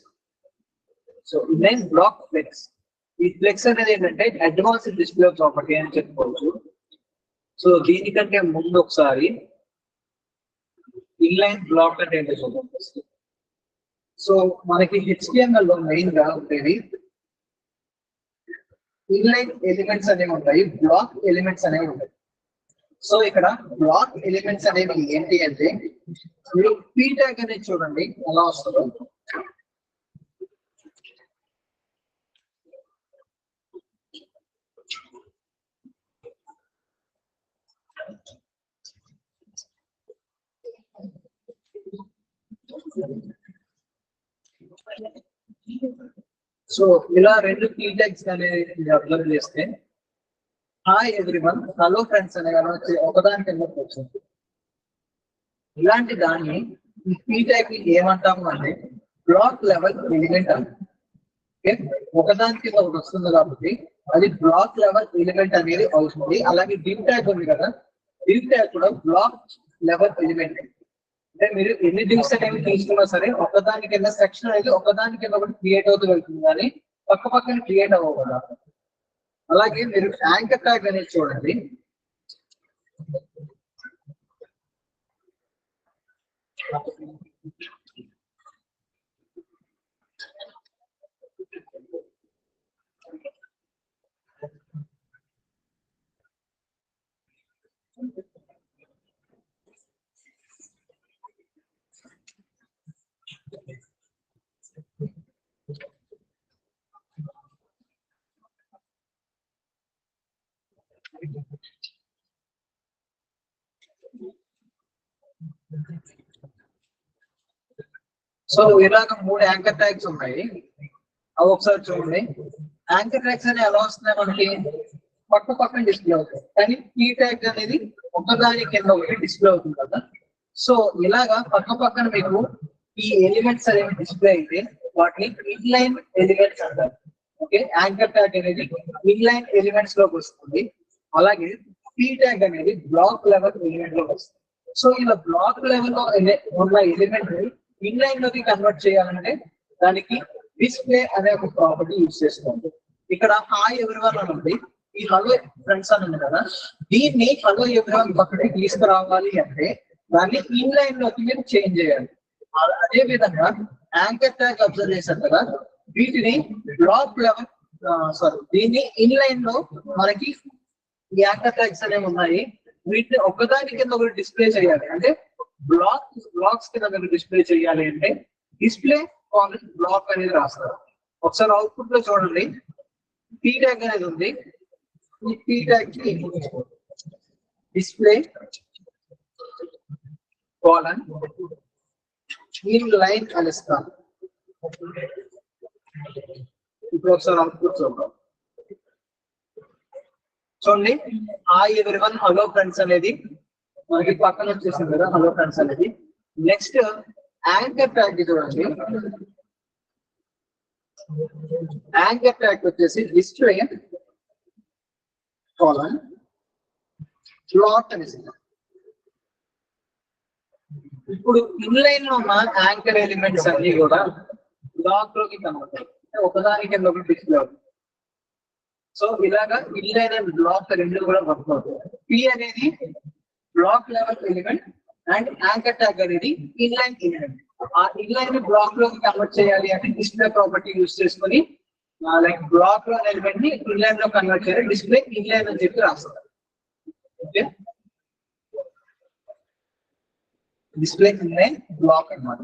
So inline block flex. ఈ ఫ్లెక్స్ అనేది ఏంటంటే అడ్వాన్స్డ్ డిస్ప్లే ప్రాపర్టీ అని చెప్పుకోవచ్చు. సో దీనికంటే ముందు ఒకసారి ఇన్లైన్ బ్లాక్ అంటే ఏంటో చూద్దాం. సో మనకి HTML లో మెయిన్ గా ఉండేది ఇన్లైన్ ఎలిమెంట్స్ అనేవి ఉంటాయి, బ్లాక్ ఎలిమెంట్స్ అనేవి ఉంటాయి. సో ఇక్కడ బ్లాక్ ఎలిమెంట్స్ అనేవి ఏంటి అంటే, మీరు పీ ట్యాగ్ అనేది చూడండి ఎలా వస్తుందో. సో ఇలా రెండు పీ ట్యాగ్స్ అనేది అబ్జర్వ్ చేస్తే హాయ్ ఎవ్రీవన్, హలో ఫ్రెండ్స్ అనే ఒకదాని కింద వచ్చింది. ఇలాంటి దాన్ని ఈ పీ ట్యాగ్ ని ఏమంటాము అంటే బ్లాక్ లెవెల్ ఎలిమెంట్ అంటారు. ఒకదాని కింద ఒకటి వస్తుంది కాబట్టి అది బ్లాక్ లెవెల్ ఎలిమెంట్ అనేది అవుతుంది. అలాగే డివ్ ట్యాగ్ ఉంది కదా, డివ్ ట్యాగ్ కూడా బ్లాక్ లెవెల్ ఎలిమెంట్. అంటే మీరు ఎన్ని డివ్స్ అనేవి తీసుకున్నా సరే ఒకదాని కింద సెక్షన్ అనేది ఒకదాని కింద ఒకటి క్రియేట్ అవుతూ వెళ్తుంది, కానీ పక్క పక్కన క్రియేట్ అవ్వవు కదా. అలాగే మీరు యాంకర్ ట్యాగ్ అనేది చూడండి. సో ఇలాగ 3 యాంకర్ ట్యాగ్స్ ఉన్నాయి. అవి ఒకసారి చూడండి. యాంకర్ ట్యాగ్స్ అనేవి ఎలా వస్తున్నాయి మనకి పక్క పక్కన డిస్ప్లే అవుతాయి, కానీ పీ ట్యాగ్ అనేది ఒకదాని కింద ఒకటి డిస్ప్లే అవుతుంది కదా. సో ఇలాగా పక్క పక్కన మీకు ఈ ఎలిమెంట్స్ అనేవి డిస్ప్లే అయితే వాటిని ఇన్లైన్ ఎలిమెంట్స్ అంటారు. ఓకే, యాంకర్ ట్యాగ్ అనేది ఇన్లైన్ ఎలిమెంట్స్ లోకి వస్తుంది. అలాగే పీ ట్యాగ్ అనేది బ్లాక్ లెవెల్ ఎలిమెంట్ లోకి వస్తుంది. సో ఇలా బ్లాక్ లెవెల్ లో ఉన్న ఎలిమెంట్ ఇన్లైన్ లోకి కన్వర్ట్ చేయాలంటే దానికి డిస్ప్లే అనే ఒక ప్రాపర్టీ యూజ్ చేసుకోండి. ఇక్కడ హాయ్ ఎవ్రీవన్ అని ఉంది, ఈ హలో ఫ్రెండ్స్ అని ఉంది కదా, దీన్ని హలో ఎవ్రీవన్ పక్కకి తీసుకురావాలి అంటే దాన్ని ఇన్లైన్ లోకి మీరు చేంజ్ చేయాలి. అదే విధంగా యాంకర్ ట్యాగ్ అబ్జర్వ్ చేశారు కదా, వీటిని బ్లాక్ లెవెల్ దీన్ని ఇన్లైన్ లో మనకి యాంకర్ ట్యాగ్స్ అనేవి ఉన్నాయి. వీటిని ఒకదాని కింద ఒకటి డిస్ప్లే చేయాలి అంటే బ్లాక్స్ కింద మీరు డిస్ప్లే చేయాలి అంటే డిస్ప్లే బ్లాక్ అనేది రాస్తారు. ఒకసారి అవుట్పుట్ లో చూడండి, పీ ట్యాగ్ అనేది ఉంది. ఈ పీ ట్యాగ్ కి డిస్ప్లే కాలన్ ఇన్లైన్ అని ఇస్తాను. ఇప్పుడు ఒకసారి అవుట్పుట్ చూద్దాం. చూడండి, హాయ్ ఎవ్రీవన్ హలో ఫ్రెండ్స్ అనేది మనకి పక్కన వచ్చేసింది కదా, హలో ఫ్రెండ్స్ అనేది. నెక్స్ట్ యాంకర్ ట్యాగ్ చూడండి, యాంకర్ ట్యాగ్ వచ్చేసి డిస్ప్లే కాలన్ ప్లాట్ అనేసి. ఇప్పుడు ఇన్లైన్ లో ఉన్న యాంకర్ ఎలిమెంట్స్ అన్ని కూడా బ్లాక్ లోకి కన్వర్ట్ అవుతాయి, ఒకదాని కింద ఒకటి డిస్ప్లే అవుతుంది. సో ఇలాగా ఇన్లైన్ అండ్ బ్లాక్ రెండు కూడా వర్క్ అవుతాయి. పి అనేది block level element and anchor tag అనేది ఇన్లైన్ ఎలిమెంట్. ఆ ఇన్లైన్ బ్లాక్ లోకి కన్వర్ట్ చేయాలి అంటే డిస్ప్లే ప్రాపర్టీ యూజ్ చేసుకుని లైక్ బ్లాక్ లో ఎలిమెంట్ ని ఇన్లైన్ లో కన్వర్ట్ చేయాలి, డిస్ప్లే ఇన్లైన్ అని చెప్పి రాస్తారు. ఓకే, డిస్ప్లే ఇన్లైన్ బ్లాక్ అన్నమాట.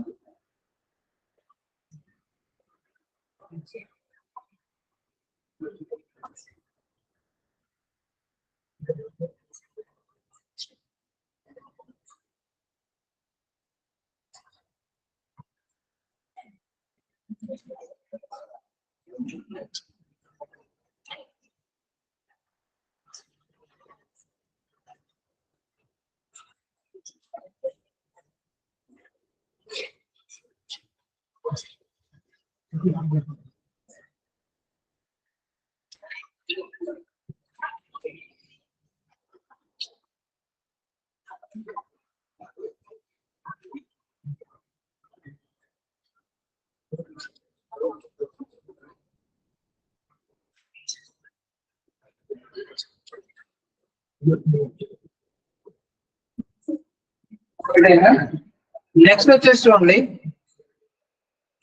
నెక్స్ట్ వచ్చేసి చూడండి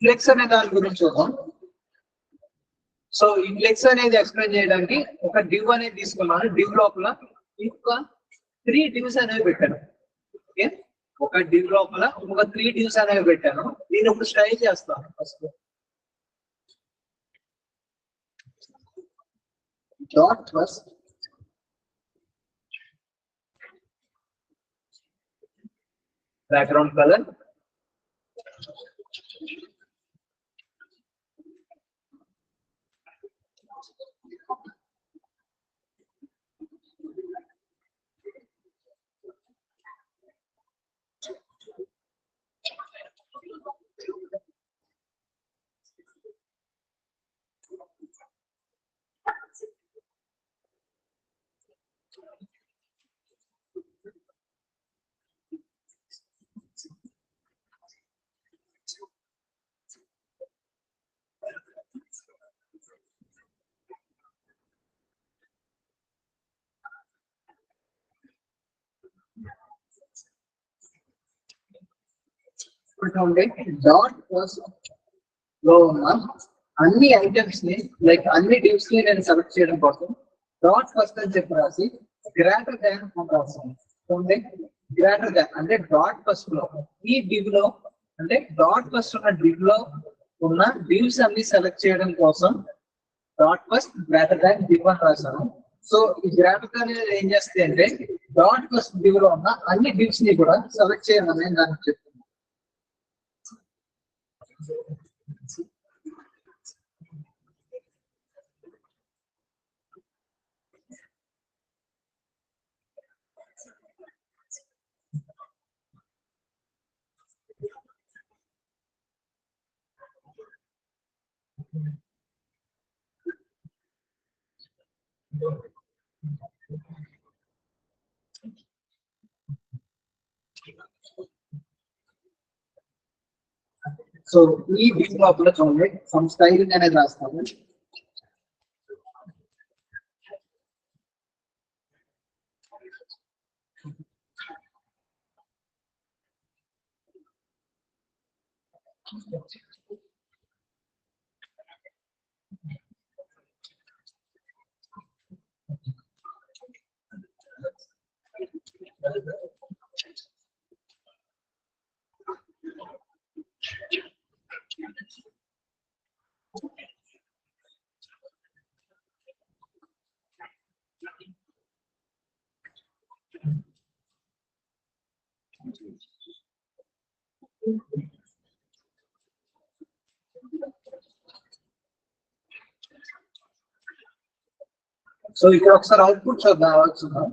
ఫ్లెక్స్ అనే దాని గురించి చూద్దాం. సో ఈ ఫ్లెక్స్ అనేది ఎక్స్ప్లెయిన్ చేయడానికి ఒక డివ్ అనేది తీసుకున్నాను. డివ్ లోపల ఇంకా 3 డివ్స్ అనేవి పెట్టాను. ఓకే, ఒక డివ్ లోపల ఒక 3 డివ్స్ అనేవి పెట్టాను. నేను ఇప్పుడు స్టైల్ చేస్తాను. First dot first background colour, dot first లో ఉన్న అన్ని ఐటమ్స్ ని లైక్ అన్ని డివ్స్ ని నేను సెలెక్ట్ చేయడం కోసం డాట్ ఫస్ట్ అని చెప్పి రాసి గ్రేటర్ దాన్ అని రాస్తాను. చూడండి, గ్రేటర్ దాన్ అంటే డాట్ ఫస్ట్ లో ఈ డివ్ లో అంటే డాట్ ఫస్ట్ ఉన్న డివ్ లో ఉన్న డివ్స్ అన్ని సెలెక్ట్ చేయడం కోసం dot first greater than div అని రాశాను. సో ఈ గ్రేటర్ దాన్ ఏం చేస్తే అంటే డాట్ ఫస్ట్ డివ్ లో ఉన్న అన్ని డివ్స్ ని కూడా సెలెక్ట్ చేయమని దానికి చెప్తున్నాను. సో ఈ డివ్ లోపల చూడండి సమ్ స్టైలింగ్ అనేది రాస్తాము. సో ఇక్కడ ఒకసారి అవుట్పుట్ చూద్దాం.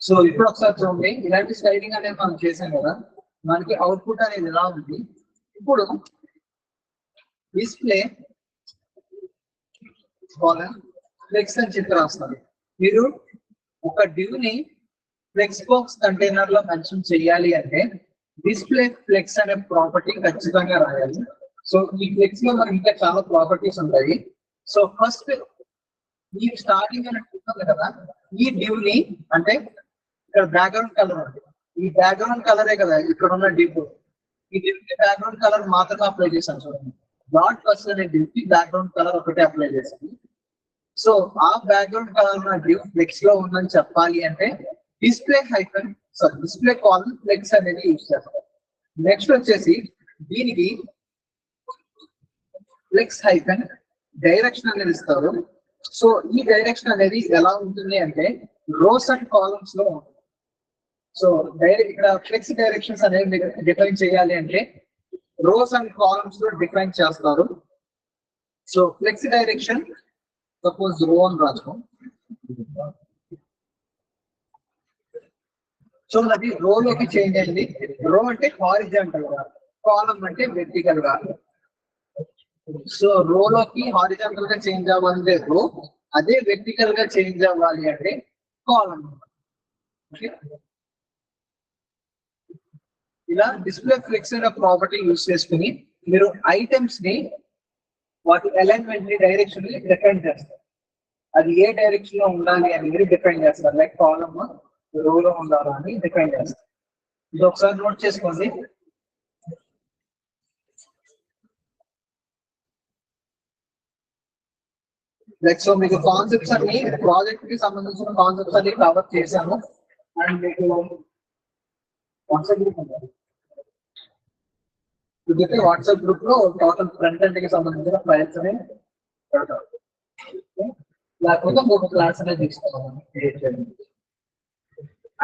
సో ఇప్పుడు ఒకసారి చూడండి, ఇలాంటి స్లైడింగ్ అనేది మనం చేసాం కదా, మనకి అవుట్పుట్ అనేది ఎలా ఉంది. ఇప్పుడు డిస్ప్లే ఫ్లెక్స్ అని చెప్పి రాస్తారు. మీరు ఒక డివ్ ని ఫ్లెక్స్ బాక్స్ కంటైనర్ లో మెన్షన్ చేయాలి అంటే డిస్ప్లే ఫ్లెక్స్ అనే ప్రాపర్టీ ఖచ్చితంగా రాయాలి. సో ఈ ఫ్లెక్స్ లో మనకి ఇంకా చాలా ప్రాపర్టీస్ ఉంటాయి. సో ఫస్ట్ ఈ స్టార్టింగ్ అని ఉంటుంది కదా, ఈ డివ్ ని అంటే ఇక్కడ బ్యాక్గ్రౌండ్ కలర్ ఉంది, ఈ బ్యాక్గ్రౌండ్ కలరే కదా ఇక్కడ ఉన్న డివ్. ఈ డివ్ కి బ్యాక్గ్రౌండ్ కలర్ మాత్రమే అప్లై చేశాను చూడండి. డాట్ ఫస్ట్ అనే డివ్ కి బ్యాక్గ్రౌండ్ కలర్ ఒకటే అప్లై చేశాను. సో ఆ బ్యాక్గ్రౌండ్ కలర్ ఉన్న డివ్ ఫ్లెక్స్ లో ఉందని చెప్పాలి అంటే డిస్ప్లే కాలమ్ ఫ్లెక్స్ అనేది యూజ్ చేస్తాం. నెక్స్ట్ వచ్చేసి దీనికి ఫ్లెక్స్ హైఫన్ డైరెక్షన్ అనేది ఇస్తారు. సో ఈ డైరెక్షన్ అనేది ఎలా ఉంటుంది అంటే రోస్ అండ్ కాలమ్స్ లో ఉంటుంది. సో ఇక్కడ ఫ్లెక్స్ డైరెక్షన్స్ అనేది డిఫైన్ చేయాలి అంటే రోస్ అండ్ కాలమ్స్ లో డిఫైన్ చేస్తారు. సో ఫ్లెక్స్ డైరెక్షన్ సపోజ్ రో అని రాసుకో. సో అది రోలోకి చేంజ్ అయింది. రో అంటే హారిజాంటల్ గా, కాలమ్ అంటే వెర్టికల్ గా. సో రోలోకి హారిజాంటల్ గా చేంజ్ అవ్వాలంటే రో, అదే వెర్టికల్ గా చేంజ్ అవ్వాలి అంటే కాలమ్. ఇలా డిస్ప్లే ఫ్లెక్స్ అనే ప్రాపర్టీ యూజ్ చేసుకుని మీరు ఐటమ్స్ ని వాటి అలైన్మెంట్ ని డైరెక్షన్ ని డిఫైన్ చేస్తారు. అది ఏ డైరెక్షన్ లో ఉండాలి అనేది డిఫైన్ చేస్తారు. లైక్ కాలమ్ రోలో ఉండాలా అని డిఫైన్ చేస్తారు. ఇది ఒకసారి నోట్ చేసుకోండి. లైక్ సో మీకు కాన్సెప్ట్స్ అన్ని ప్రాజెక్ట్ కి సంబంధించిన కాన్సెప్ట్స్ అన్ని కవర్ చేశాను. అండ్ మీకు వాట్సాప్ గ్రూప్ ఉంది, ఇదైతే వాట్సాప్ గ్రూప్ లో టోటల్ ఫ్రంట్ ఎండ్ కి సంబంధించిన ఫైల్స్ అనేవి పెడతారు. లేకపోతే ఒక క్లాస్ అనేది తీసుకోవాలి.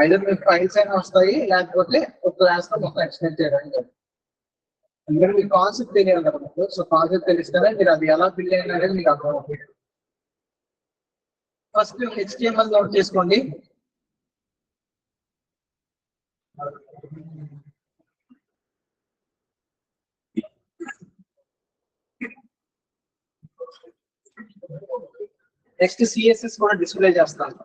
ఐదర్ మీకు ఫైల్స్ అయినా వస్తాయి, లేకపోతే ఒక క్లాస్ లో మొత్తం ఎక్స్ప్లెయిన్ చేయడానికి. అందుకని మీకు కాన్సెప్ట్ తెలియాలి కదా మీకు. సో కాన్సెప్ట్ తెలిస్తేనే మీరు అది ఎలా బిల్డ్ అయినా అనేది మీకు అర్థం అవుతుంది. ఫస్ట్ HTML నోట్ చేసుకోండి. నెక్స్ట్ CSS కూడా డిస్ప్లే చేస్తాను.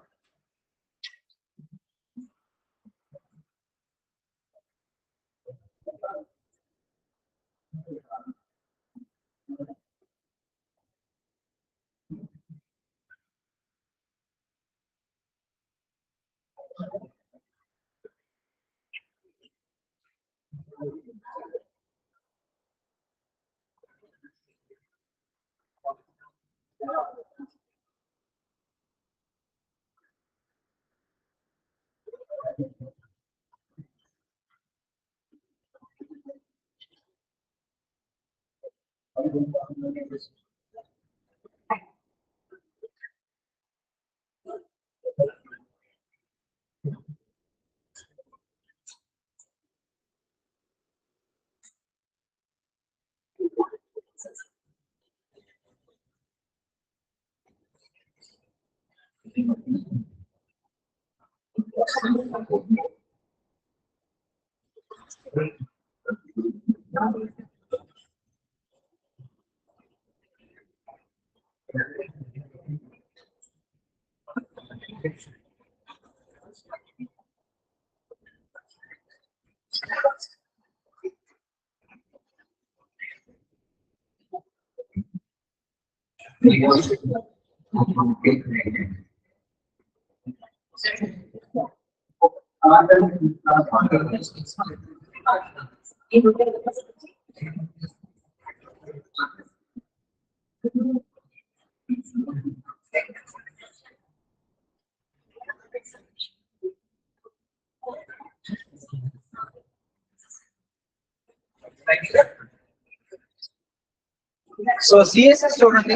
సో CSS చూడండి.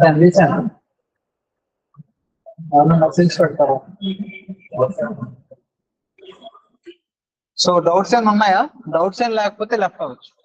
అందించాను మెసేజ్ పెడతారు. సో డౌట్స్ ఏమైనా ఉన్నాయా? డౌట్స్ ఏం లేకపోతే లెఫ్ట్ అవ్వచ్చు.